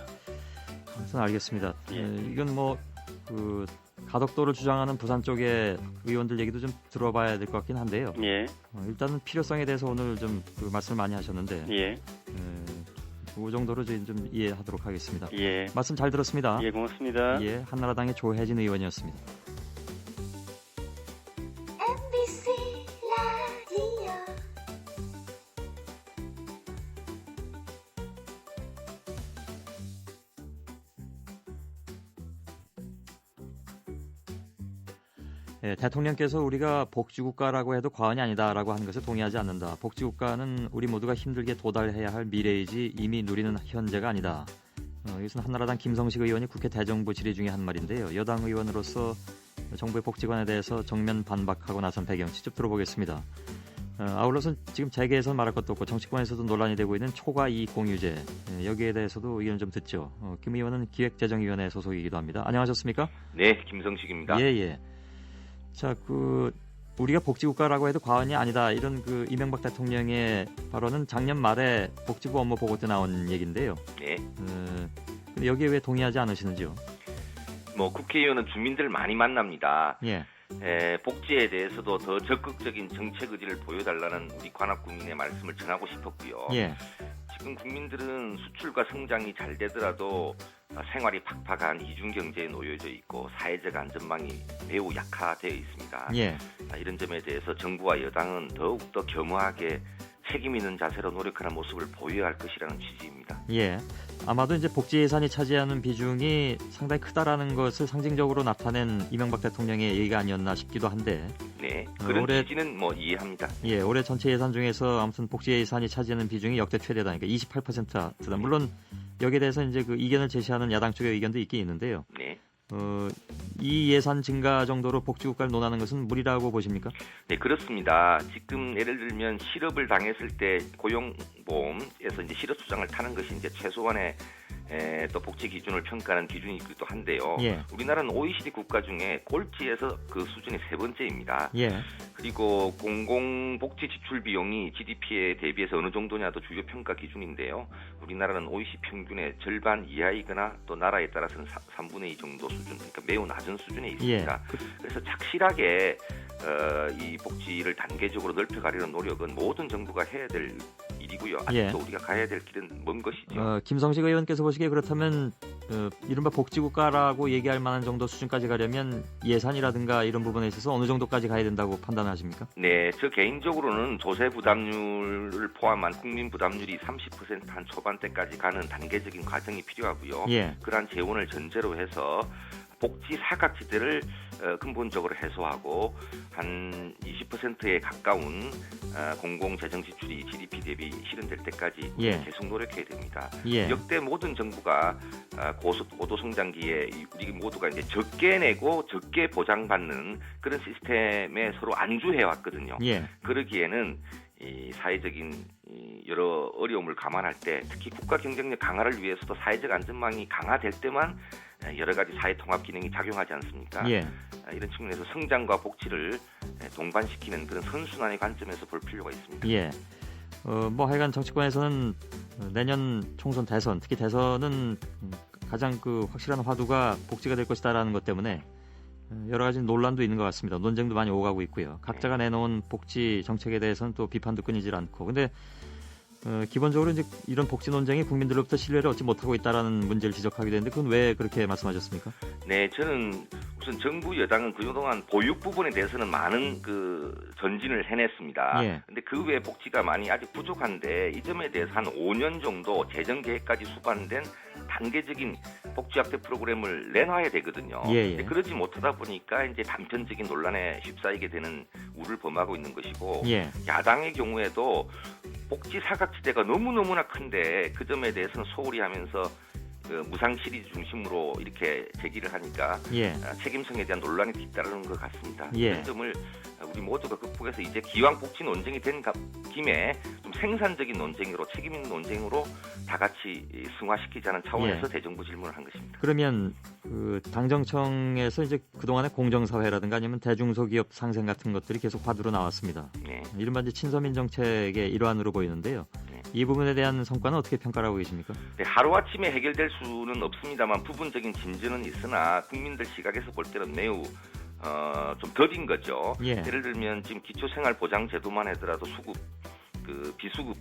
우선 알겠습니다. 예. 이건 뭐 그 가덕도를 주장하는 부산 쪽의 의원들 얘기도 좀 들어봐야 될 것 같긴 한데요. 예. 일단은 필요성에 대해서 오늘 좀 그 말씀을 많이 하셨는데 예. 그 정도로 저희 좀 이해하도록 하겠습니다. 예. 말씀 잘 들었습니다. 예, 고맙습니다. 예, 한나라당의 조혜진 의원이었습니다. MBC 라디오 예, 대통령께서 우리가 복지국가라고 해도 과언이 아니다라고 하는 것에 동의하지 않는다. 복지국가는 우리 모두가 힘들게 도달해야 할 미래이지 이미 누리는 현재가 아니다. 이것은 한나라당 김성식 의원이 국회 대정부 질의 중에 한 말인데요. 여당 의원으로서 정부의 복지관에 대해서 정면 반박하고 나선 배경 직접 들어보겠습니다. 아울러서 지금 재계에서 말할 것도 없고 정치권에서도 논란이 되고 있는 초과 이익 공유제 여기에 대해서도 의견을 좀 듣죠. 김 의원은 기획재정위원회 소속이기도 합니다. 안녕하셨습니까? 네, 김성식입니다. 예. 자, 우리가 복지국가라고 해도 과언이 아니다. 이런 그 이명박 대통령의 발언은 작년 말에 복지부 업무 보고 때 나온 얘기인데요. 네. 근데 여기에 왜 동의하지 않으시는지요? 뭐 국회의원은 주민들 많이 만납니다. 예. 복지에 대해서도 더 적극적인 정책 의지를 보여달라는 우리 관악 국민의 말씀을 전하고 싶었고요. 예. 지금 국민들은 수출과 성장이 잘 되더라도 생활이 팍팍한 이중 경제에 놓여져 있고 사회적 안전망이 매우 약화되어 있습니다. 예. 이런 점에 대해서 정부와 여당은 더욱더 겸허하게 책임 있는 자세로 노력하는 모습을 보여야 할 것이라는 취지입니다. 예. 아마도 이제 복지 예산이 차지하는 비중이 상당히 크다라는 것을 상징적으로 나타낸 이명박 대통령의 얘기가 아니었나 싶기도 한데. 네. 그런 올해, 취지는 뭐 이해합니다. 예. 올해 전체 예산 중에서 아무튼 복지 예산이 차지하는 비중이 역대 최대다. 그러니까 28%다. 물론 여기에 대해서 이제 그 이견을 제시하는 야당 쪽의 의견도 있긴 있는데요. 네. 이 예산 증가 정도로 복지국가를 논하는 것은 무리라고 보십니까? 네, 그렇습니다. 지금 예를 들면 실업을 당했을 때 고용보험에서 이제 실업 수당을 타는 것이 이제 최소한의 또 복지 기준을 평가하는 기준이기도 한데요. 예. 우리나라는 OECD 국가 중에 꼴찌에서 그 수준이 3번째입니다. 예. 그리고 공공복지 지출 비용이 GDP에 대비해서 어느 정도냐도 주요 평가 기준인데요. 우리나라는 OECD 평균의 절반 이하이거나 또 나라에 따라서는 3분의 2 정도 수준, 그러니까 매우 낮은 수준에 있습니다. 예. 그래서 착실하게 이 복지를 단계적으로 넓혀가려는 노력은 모든 정부가 해야 될 일이고요. 아직도 예. 우리가 가야 될 길은 먼 것이죠. 김성식 의원께서 보시기에 그렇다면 이른바 복지국가라고 얘기할 만한 정도 수준까지 가려면 예산이라든가 이런 부분에 있어서 어느 정도까지 가야 된다고 판단하십니까? 네, 저 개인적으로는 조세 부담률을 포함한 국민 부담률이 30% 한 초반대까지 가는 단계적인 과정이 필요하고요. 예. 그러한 재원을 전제로 해서 복지 사각지대를 근본적으로 해소하고 한 20%에 가까운 공공재정 지출이 GDP 대비 실현될 때까지 예. 계속 노력해야 됩니다. 예. 역대 모든 정부가 고도 성장기에 우리 모두가 이제 적게 내고 적게 보장받는 그런 시스템에 서로 안주해 왔거든요. 예. 그러기에는 이 사회적인 여러 어려움을 감안할 때 특히 국가 경쟁력 강화를 위해서도 사회적 안전망이 강화될 때만 여러 가지 사회 통합 기능이 작용하지 않습니까? 예. 이런 측면에서 성장과 복지를 동반시키는 그런 선순환의 관점에서 볼 필요가 있습니다. 예. 뭐 하여간 정치권에서는 내년 총선 대선, 특히 대선은 가장 그 확실한 화두가 복지가 될 것이다라는 것 때문에 여러 가지 논란도 있는 것 같습니다. 논쟁도 많이 오가고 있고요. 각자가 내놓은 복지 정책에 대해서는 또 비판도 끊이질 않고. 근데 기본적으로 이제 이런 복지 논쟁이 국민들로부터 신뢰를 얻지 못하고 있다라는 문제를 지적하게 되는데 그건 왜 그렇게 말씀하셨습니까? 네, 저는 우선 정부 여당은 그동안 보육 부분에 대해서는 많은 그 전진을 해냈습니다. 예. 근데 그 외 복지가 많이 아직 부족한데 이 점에 대해서 한 5년 정도 재정 계획까지 수반된 단계적인 복지 확대 프로그램을 내놔야 되거든요. 예. 근데 그러지 못하다 보니까 이제 단편적인 논란에 휩싸이게 되는 우를 범하고 있는 것이고 예. 야당의 경우에도 복지 사각지대가 너무너무나 큰데 그 점에 대해서는 소홀히 하면서 그 무상 시리즈 중심으로 이렇게 제기를 하니까 예. 책임성에 대한 논란이 뒤따르는 것 같습니다. 예. 그 점을 우리 모두가 극복해서 이제 기왕 복지 논쟁이 된 김에 좀 생산적인 논쟁으로 책임 있는 논쟁으로 다 같이 승화시키자는 차원에서 예. 대정부 질문을 한 것입니다. 그러면 그 당정청에서 이제 그동안의 공정사회라든가 아니면 대중소기업 상생 같은 것들이 계속 화두로 나왔습니다. 네. 이른바 이제 친서민 정책의 일환으로 보이는데요. 네. 이 부분에 대한 성과는 어떻게 평가를 하고 계십니까? 네, 하루아침에 해결될 수는 없습니다만 부분적인 진전은 있으나 국민들 시각에서 볼 때는 매우 좀 더딘 거죠. 예. 예를 들면 지금 기초생활보장제도만 하더라도 수급, 비수급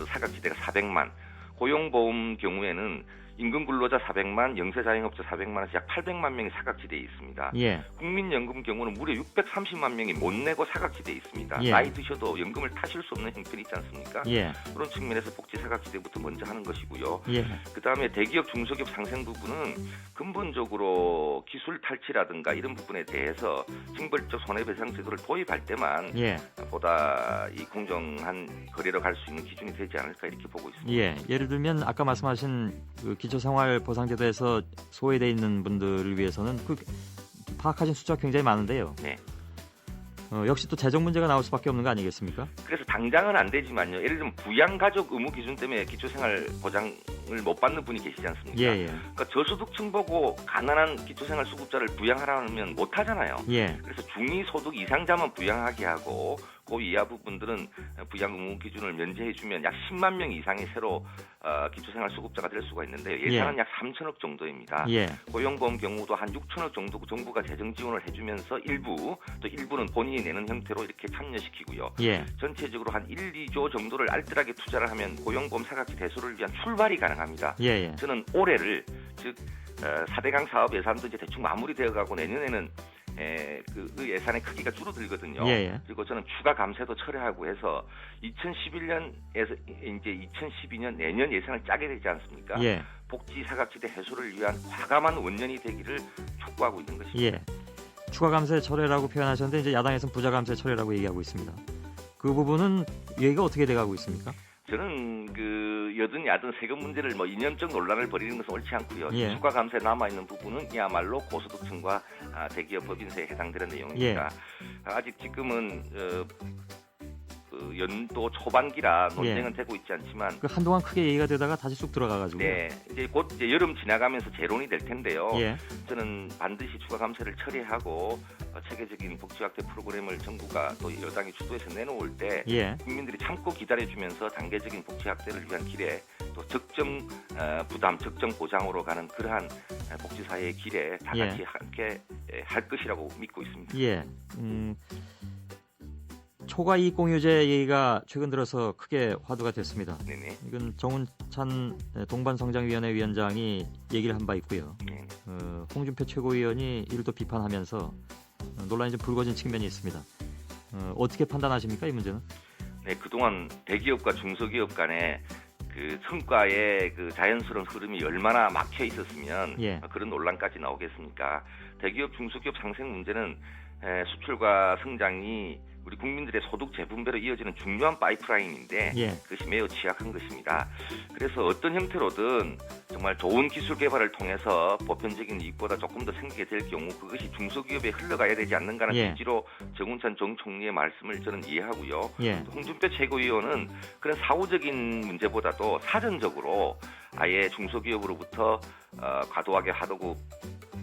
사각지대가 400만, 고용보험 경우에는 임금근로자 400만, 영세자영업자 400만에서 약 800만 명이 사각지대에 있습니다. 예. 국민연금 경우는 무려 630만 명이 못 내고 사각지대에 있습니다. 예. 나이 드셔도 연금을 타실 수 없는 형편이 있지 않습니까? 예. 그런 측면에서 복지 사각지대부터 먼저 하는 것이고요. 예. 그다음에 대기업 중소기업 상생 부분은 근본적으로 기술 탈취라든가 이런 부분에 대해서 징벌적 손해배상 제도를 도입할 때만 예. 보다 이 공정한 거래로 갈 수 있는 기준이 되지 않을까 이렇게 보고 있습니다. 예. 예를 들면 아까 말씀하신 그 기초생활보상제도에서 소외되어 있는 분들을 위해서는 그 파악하신 숫자가 굉장히 많은데요. 네. 역시 또 재정 문제가 나올 수밖에 없는 거 아니겠습니까? 그래서 당장은 안 되지만요. 예를 들면 부양가족 의무 기준 때문에 기초생활보장을 못 받는 분이 계시지 않습니까? 예. 그러니까 저소득층 보고 가난한 기초생활수급자를 부양하라면 못 하잖아요. 예. 그래서 중위소득 이상자만 부양하게 하고 그 이하 부분들은 부양 의무 기준을 면제해주면 약 10만 명 이상이 새로 기초생활수급자가 될 수가 있는데 예산은 약 3천억 정도입니다. 예. 고용보험 경우도 한 6천억 정도 정부가 재정 지원을 해주면서 일부는 본인이 내는 형태로 이렇게 참여시키고요. 예. 전체적으로 한 1, 2조 정도를 알뜰하게 투자를 하면 고용보험 사각지 대수를 위한 출발이 가능합니다. 예. 저는 올해를 즉 4대강 사업 예산도 이제 대충 마무리되어가고 내년에는 그 예산의 크기가 줄어들거든요. 그리고 저는 추가 감세도 철회하고 해서 2011년에서 이제 2012년 내년 예산을 짜게 되지 않습니까? 복지 사각지대 해소를 위한 과감한 원년이 되기를 촉구하고 있는 것입니다. 추가 감세 철회라고 표현하셨는데 이제 야당에서는 부자 감세 철회라고 얘기하고 있습니다. 그 부분은 얘기가 어떻게 돼가고 있습니까? 저는 그 여든 야든 세금 문제를 뭐 이념적 논란을 벌이는 것은 옳지 않고요. 예. 추가 감세 남아 있는 부분은야말로 고소득층과 대기업 법인세에 해당되는 내용입니다. 아직 지금은 그 연도 초반기라 논쟁은 되고 있지 않지만 그 한동안 크게 얘기가 되다가 다시 쑥 들어가가지고 이제 곧 이제 여름 지나가면서 재론이 될 텐데요. 예. 저는 반드시 추가 감세를 처리하고 체계적인 복지 확대 프로그램을 정부가 또 여당이 주도해서 내놓을 때 국민들이 참고 기다려주면서 단계적인 복지 확대를 위한 길에 또 적정 부담, 적정 보장으로 가는 그러한 복지 사회의 길에 다 같이 함께 할 것이라고 믿고 있습니다. 초과 이익 공유제 얘기가 최근 들어서 크게 화두가 됐습니다. 네네. 이건 정운찬 동반성장위원회 위원장이 얘기를 한 바 있고요. 홍준표 최고위원이 이를 또 비판하면서 논란이 좀 불거진 측면이 있습니다. 어떻게 판단하십니까, 이 문제는? 네, 그동안 대기업과 중소기업 간에 그 성과의 그 자연스러운 흐름이 얼마나 막혀 있었으면 그런 논란까지 나오겠습니까? 대기업, 중소기업 상생 문제는 수출과 성장이 우리 국민들의 소득 재분배로 이어지는 중요한 파이프라인인데 그것이 매우 취약한 것입니다. 그래서 어떤 형태로든 정말 좋은 기술 개발을 통해서 보편적인 이익보다 조금 더 생기게 될 경우 그것이 중소기업에 흘러가야 되지 않는가는 취지로 정운찬 정 총리의 말씀을 저는 이해하고요. 홍준표 최고위원은 그런 사후적인 문제보다도 사전적으로 아예 중소기업으로부터 과도하게 하도급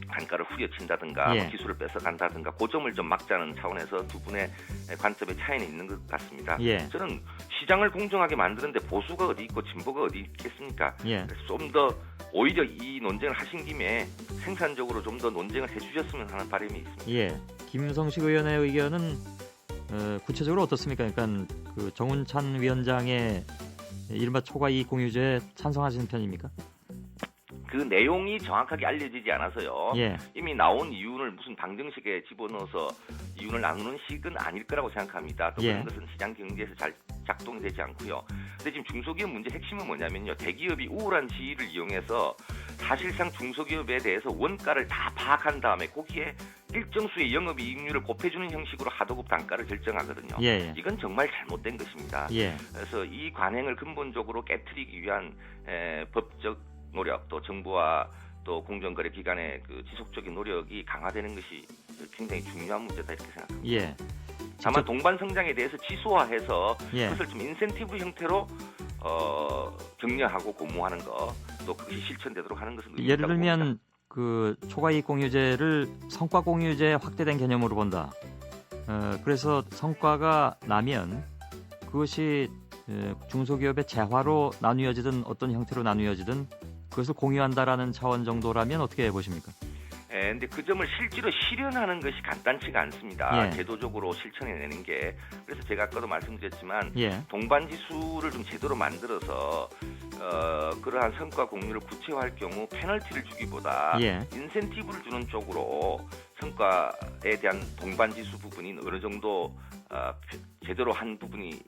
단가를 후려친다든가 기술을 뺏어간다든가 그 점을 좀 막자는 차원에서 두 분의 관점의 차이는 있는 것 같습니다. 저는 시장을 공정하게 만드는데 보수가 어디 있고 진보가 어디 있겠습니까? 그래서 좀 더 오히려 이 논쟁을 하신 김에 생산적으로 좀 더 논쟁을 해주셨으면 하는 바람이 있습니다. 김성식 의원의 의견은 구체적으로 어떻습니까? 그러니까 그 정운찬 위원장의 이른바 초과 이익 공유제에 찬성하시는 편입니까? 그 내용이 정확하게 알려지지 않아서요. 이미 나온 이윤을 무슨 방정식에 집어넣어서 이윤을 나누는 식은 아닐 거라고 생각합니다. 또 그런 것은 시장 경제에서 잘 작동이 되지 않고요. 근데 지금 중소기업 문제 핵심은 뭐냐면요. 대기업이 우월한 지위를 이용해서 사실상 중소기업에 대해서 원가를 다 파악한 다음에 거기에 일정 수의 영업이익률을 곱해주는 형식으로 하도급 단가를 결정하거든요. 이건 정말 잘못된 것입니다. 그래서 이 관행을 근본적으로 깨트리기 위한 법적 노력, 또 정부와 또 공정거래 기관의 그 지속적인 노력이 강화되는 것이 굉장히 중요한 문제다 이렇게 생각합니다. 다만 동반 성장에 대해서 지소화해서 그것을 좀 인센티브 형태로 격려하고 고무하는 거, 또 그것이 실천되도록 하는 것은 예를 들면 그 초과이익 공유제를 성과 공유제 확대된 개념으로 본다. 그래서 성과가 나면 그것이 중소기업의 재화로 나누어지든 어떤 형태로 나누어지든 그것을 공유한다라는 차원 정도라면 어떻게 보십니까? 근데 그 점을 실제로 실현하는 것이 간단치가 않습니다. 제도적으로 실천해내는 게. 그래서 제가 아까도 말씀드렸지만 동반지수를 좀 제대로 만들어서 그러한 성과 공유를 구체화할 경우 페널티를 주기보다 인센티브를 주는 쪽으로 성과에 대한 동반지수 부분이 어느 정도 제대로 한 부분이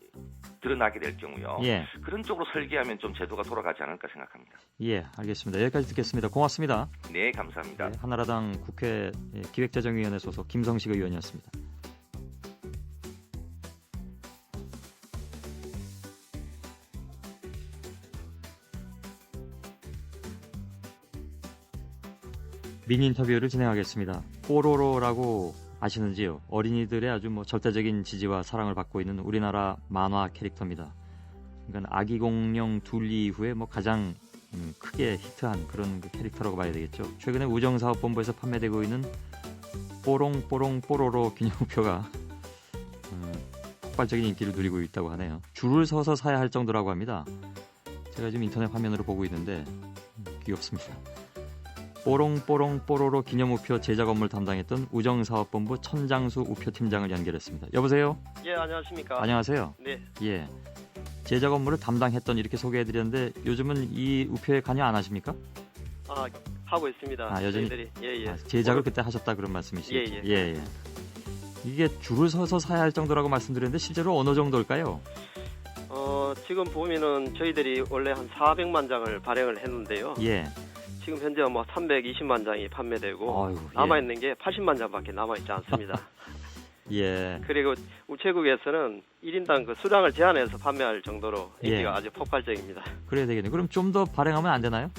드러나게 될 경우요. 그런 쪽으로 설계하면 좀 제도가 돌아가지 않을까 생각합니다. 알겠습니다. 여기까지 듣겠습니다. 고맙습니다. 네, 감사합니다. 한나라당 국회 기획재정위원회 소속 김성식 의원이었습니다. 미니 인터뷰를 진행하겠습니다. 뽀로로라고 아시는지요? 어린이들의 아주 뭐 절대적인 지지와 사랑을 받고 있는 우리나라 만화 캐릭터입니다. 그러니까 아기 공룡 둘리 이후에 뭐 가장 크게 히트한 그런 그 캐릭터라고 봐야 되겠죠. 최근에 우정사업본부에서 판매되고 있는 뽀롱뽀롱 뽀로로 기념우표가 폭발적인 인기를 누리고 있다고 하네요. 줄을 서서 사야 할 정도라고 합니다. 제가 지금 인터넷 화면으로 보고 있는데 귀엽습니다. 뽀롱뽀롱 뽀로로 기념우표 제작 업무를 담당했던 우정사업본부 천장수 우표팀장을 연결했습니다. 여보세요? 예, 안녕하십니까? 안녕하세요. 네. 예. 제작 업무를 담당했던 이렇게 소개해드렸는데 요즘은 이 우표에 관여 안 하십니까? 아, 하고 있습니다. 아, 여전히 저희들이. 예, 예. 제작을 그때 하셨다 그런 말씀이시죠? 예, 예. 예. 이게 줄을 서서 사야 할 정도라고 말씀드렸는데 실제로 어느 정도일까요? 지금 보면은 저희들이 원래 한 400만 장을 발행을 했는데요. 예. 지금 현재 뭐 320만 장이 판매되고 어휴, 남아있는 게 80만 장밖에 남아있지 않습니다. 예. 그리고 우체국에서는 1인당 그 수량을 제한해서 판매할 정도로 인기가 예. 아주 폭발적입니다. 그래야 되겠네요. 그럼 좀 더 발행하면 안 되나요?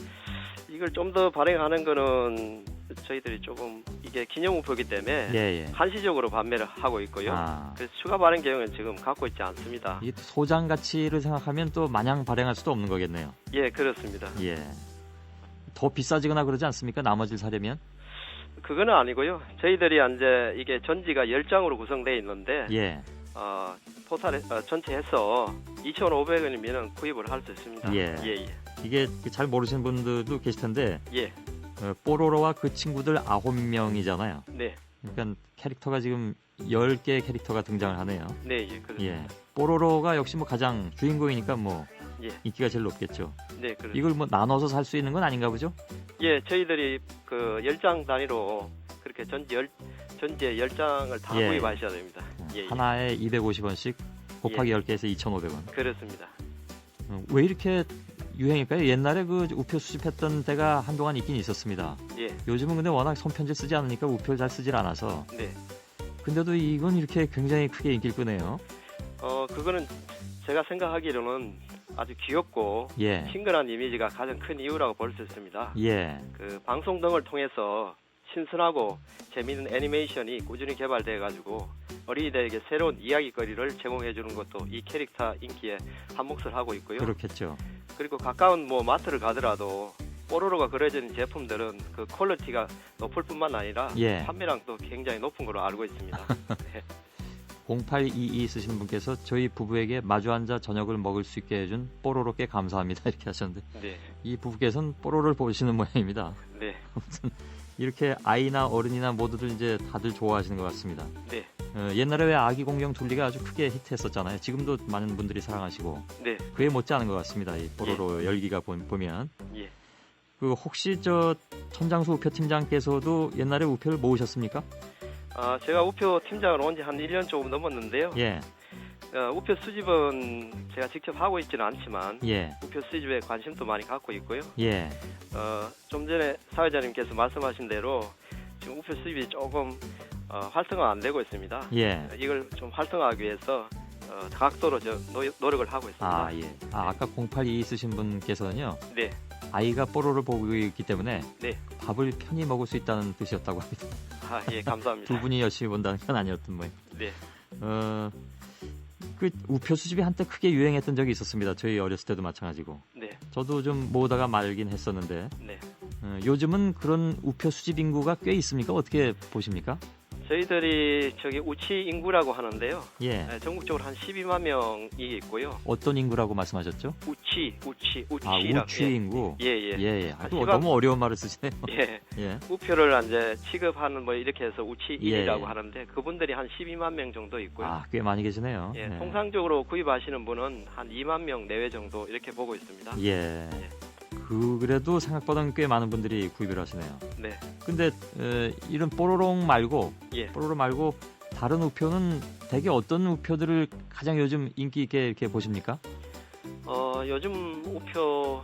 이걸 좀 더 발행하는 거는 저희들이 조금 이게 기념우표이기 때문에 예. 한시적으로 판매를 하고 있고요. 아. 그래서 추가 발행 계획은 지금 갖고 있지 않습니다. 이게 또 소장 가치를 생각하면 또 마냥 발행할 수도 없는 거겠네요. 예, 그렇습니다. 예. 더 비싸지거나 그러지 않습니까? 나머지를 사려면? 그거는 아니고요. 저희들이 이제 이게 전지가 10장으로 구성되어 있는데 예. 토탈 전체 해서 2,500원이면 구입을 할 수 있습니다. 예. 예. 이게 잘 모르시는 분들도 계실 텐데 예. 뽀로로와 그 친구들 9명이잖아요. 네. 그러니까 캐릭터가 지금 10개의 캐릭터가 등장을 하네요. 네, 예, 그렇습니다. 예. 뽀로로가 역시 뭐 가장 주인공이니까 뭐 예. 인기가 제일 높겠죠. 네, 그렇습니다. 이걸 뭐 나눠서 살 수 있는 건 아닌가 보죠? 예, 저희들이 그 10장 단위로 그렇게 전지에 10장을 다 예. 구입하셔야 됩니다. 예. 하나에 250원씩 곱하기 예. 10개에서 2,500원. 그렇습니다. 왜 이렇게 유행일까요? 옛날에 그 우표 수집했던 때가 한동안 있긴 있었습니다. 예. 요즘은 근데 워낙 손편지 쓰지 않으니까 우표를 잘 쓰질 않아서. 네. 근데도 이건 이렇게 굉장히 크게 인기를 끄네요. 그거는 제가 생각하기로는 아주 귀엽고 예. 친근한 이미지가 가장 큰 이유라고 볼 수 있습니다. 예. 그 방송 등을 통해서 신선하고 재미있는 애니메이션이 꾸준히 개발돼 가지고 어린이들에게 새로운 이야기거리를 제공해 주는 것도 이 캐릭터 인기에 한 몫을 하고 있고요. 그렇겠죠. 그리고 가까운 뭐 마트를 가더라도 뽀로로가 그려진 제품들은 그 퀄리티가 높을 뿐만 아니라 예. 판매량도 굉장히 높은 걸로 알고 있습니다. 네. 0822 쓰시는 분께서 저희 부부에게 마주 앉아 저녁을 먹을 수 있게 해준 뽀로로께 감사합니다 이렇게 하셨는데 네. 이 부부께서는 뽀로로를 보시는 모양입니다. 네. 아무튼 이렇게 아이나 어른이나 모두들 이제 다들 좋아하시는 것 같습니다. 네. 옛날에 왜 아기 공룡 둘리가 아주 크게 히트했었잖아요. 지금도 많은 분들이 사랑하시고 네. 그에 못지않은 것 같습니다. 이 뽀로로 열기가 보면. 예. 그 혹시 저 천장수 우표 팀장께서도 옛날에 우표를 모으셨습니까? 제가 우표 팀장을 온 지 한 1년 조금 넘었는데요. 예. 우표 수집은 제가 직접 하고 있지는 않지만 예. 우표 수집에 관심도 많이 갖고 있고요. 예. 좀 전에 사회자님께서 말씀하신 대로 지금 우표 수집이 조금 활성화 안 되고 있습니다. 예. 이걸 좀 활성화하기 위해서 각도로 노력을 하고 있습니다. 아, 예. 아까 0822 쓰신 분께서는요. 네. 아이가 뽀로를 보고 있기 때문에 네. 밥을 편히 먹을 수 있다는 뜻이었다고 합니다. 아, 예, 감사합니다. 두 분이 열심히 본다는 건 아니었던 모양. 네. 그 우표 수집이 한때 크게 유행했던 적이 있었습니다. 저희 어렸을 때도 마찬가지고. 네. 저도 좀 모으다가 말긴 했었는데. 네. 요즘은 그런 우표 수집 인구가 꽤 있습니까? 어떻게 보십니까? 저희들이 우치 인구라고 하는데요. 예. 전국적으로 한 12만 명이 있고요. 어떤 인구라고 말씀하셨죠? 우치라고. 우치 인구. 예. 너무 어려운 말을 쓰시네요. 예. 예. 우표를 이제 취급하는 뭐 이렇게 해서 우치인이라고 예. 하는데 그분들이 한 12만 명 정도 있고요. 아, 꽤 많이 계시네요. 예. 네. 통상적으로 구입하시는 분은 한 2만 명 내외 정도 이렇게 보고 있습니다. 예. 그래도 생각보다는 꽤 많은 분들이 구입을 하시네요. 네. 근데 이런 뽀로롱 말고 예. 뽀로로 말고 다른 우표는 대개 어떤 우표들을 가장 요즘 인기 있게 이렇게 보십니까? 요즘 우표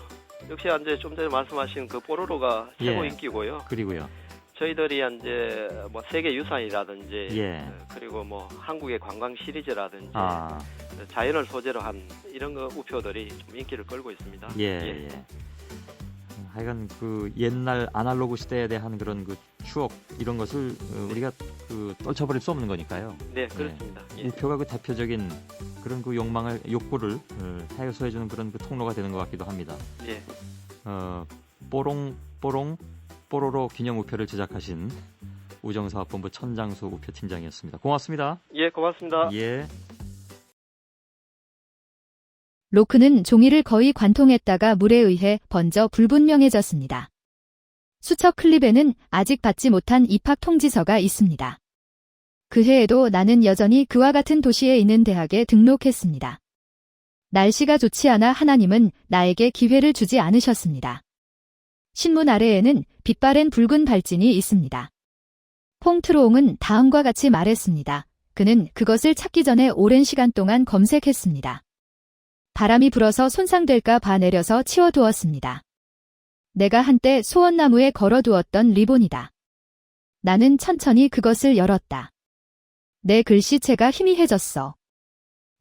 역시 이제 좀 전에 말씀하신 그 뽀로로가 최고 예. 인기고요. 그리고요. 저희들이 이제 뭐 세계 유산이라든지 예. 그리고 뭐 한국의 관광 시리즈라든지 아. 자연을 소재로 한 이런 거 우표들이 좀 인기를 끌고 있습니다. 예. 하여간 그 옛날 아날로그 시대에 대한 그런 그 추억 이런 것을 우리가 떨쳐버릴 수 없는 거니까요. 네, 그렇습니다. 예. 우표가 그 대표적인 그런 그 욕구를 해소해주는 그런 그 통로가 되는 것 같기도 합니다. 예. 뽀로로 기념 우표를 제작하신 우정사업본부 천장수 우표팀장이었습니다. 고맙습니다. 예, 고맙습니다. 예. 로크는 종이를 거의 관통했다가 물에 의해 번져 불분명해졌습니다. 수첩 클립에는 아직 받지 못한 입학 통지서가 있습니다. 그 해에도 나는 여전히 그와 같은 도시에 있는 대학에 등록했습니다. 날씨가 좋지 않아 하나님은 나에게 기회를 주지 않으셨습니다. 신문 아래에는 빛바랜 붉은 발진이 있습니다. 퐁트로옹은 다음과 같이 말했습니다. 그는 그것을 찾기 전에 오랜 시간 동안 검색했습니다. 바람이 불어서 손상될까 봐 내려서 치워두었습니다. 내가 한때 소원나무에 걸어두었던 리본이다. 나는 천천히 그것을 열었다. 내 글씨체가 희미해졌어.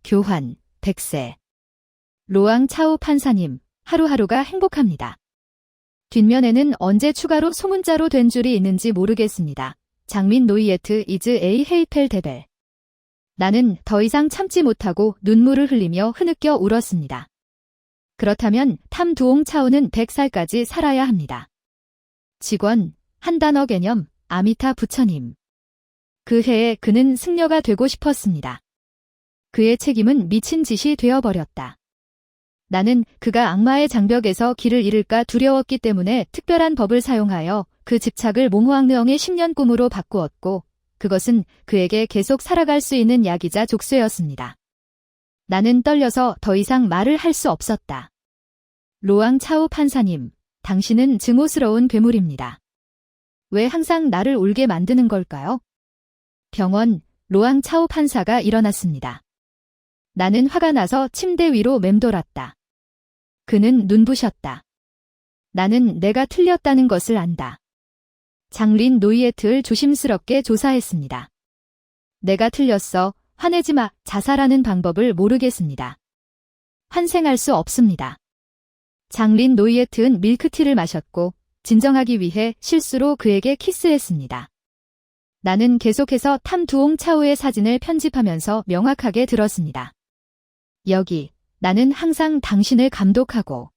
교환, 100세. 로앙 차오 판사님, 하루하루가 행복합니다. 뒷면에는 언제 추가로 소문자로 된 줄이 있는지 모르겠습니다. 장민 노이에트 이즈 에이 헤이펠 데벨. 나는 더 이상 참지 못하고 눈물을 흘리며 흐느껴 울었습니다. 그렇다면 탐 두옹 차오는 100살까지 살아야 합니다. 직원, 한 단어 개념, 아미타 부처님. 그 해에 그는 승려가 되고 싶었습니다. 그의 책임은 미친 짓이 되어버렸다. 나는 그가 악마의 장벽에서 길을 잃을까 두려웠기 때문에 특별한 법을 사용하여 그 집착을 몽호앙느엉의 10년 꿈으로 바꾸었고 그것은 그에게 계속 살아갈 수 있는 약이자 족쇄였습니다. 나는 떨려서 더 이상 말을 할 수 없었다. 로앙 차오 판사님, 당신은 증오스러운 괴물입니다. 왜 항상 나를 울게 만드는 걸까요? 병원, 로앙 차오 판사가 일어났습니다. 나는 화가 나서 침대 위로 맴돌았다. 그는 눈부셨다. 나는 내가 틀렸다는 것을 안다. 장린 노이에트를 조심스럽게 조사했습니다. 내가 틀렸어. 화내지 마. 자살하는 방법을 모르겠습니다. 환생할 수 없습니다. 장린 노이에트는 밀크티를 마셨고 진정하기 위해 실수로 그에게 키스했습니다. 나는 계속해서 탐 두옹 차오의 사진을 편집하면서 명확하게 들었습니다. 여기, 나는 항상 당신을 감독하고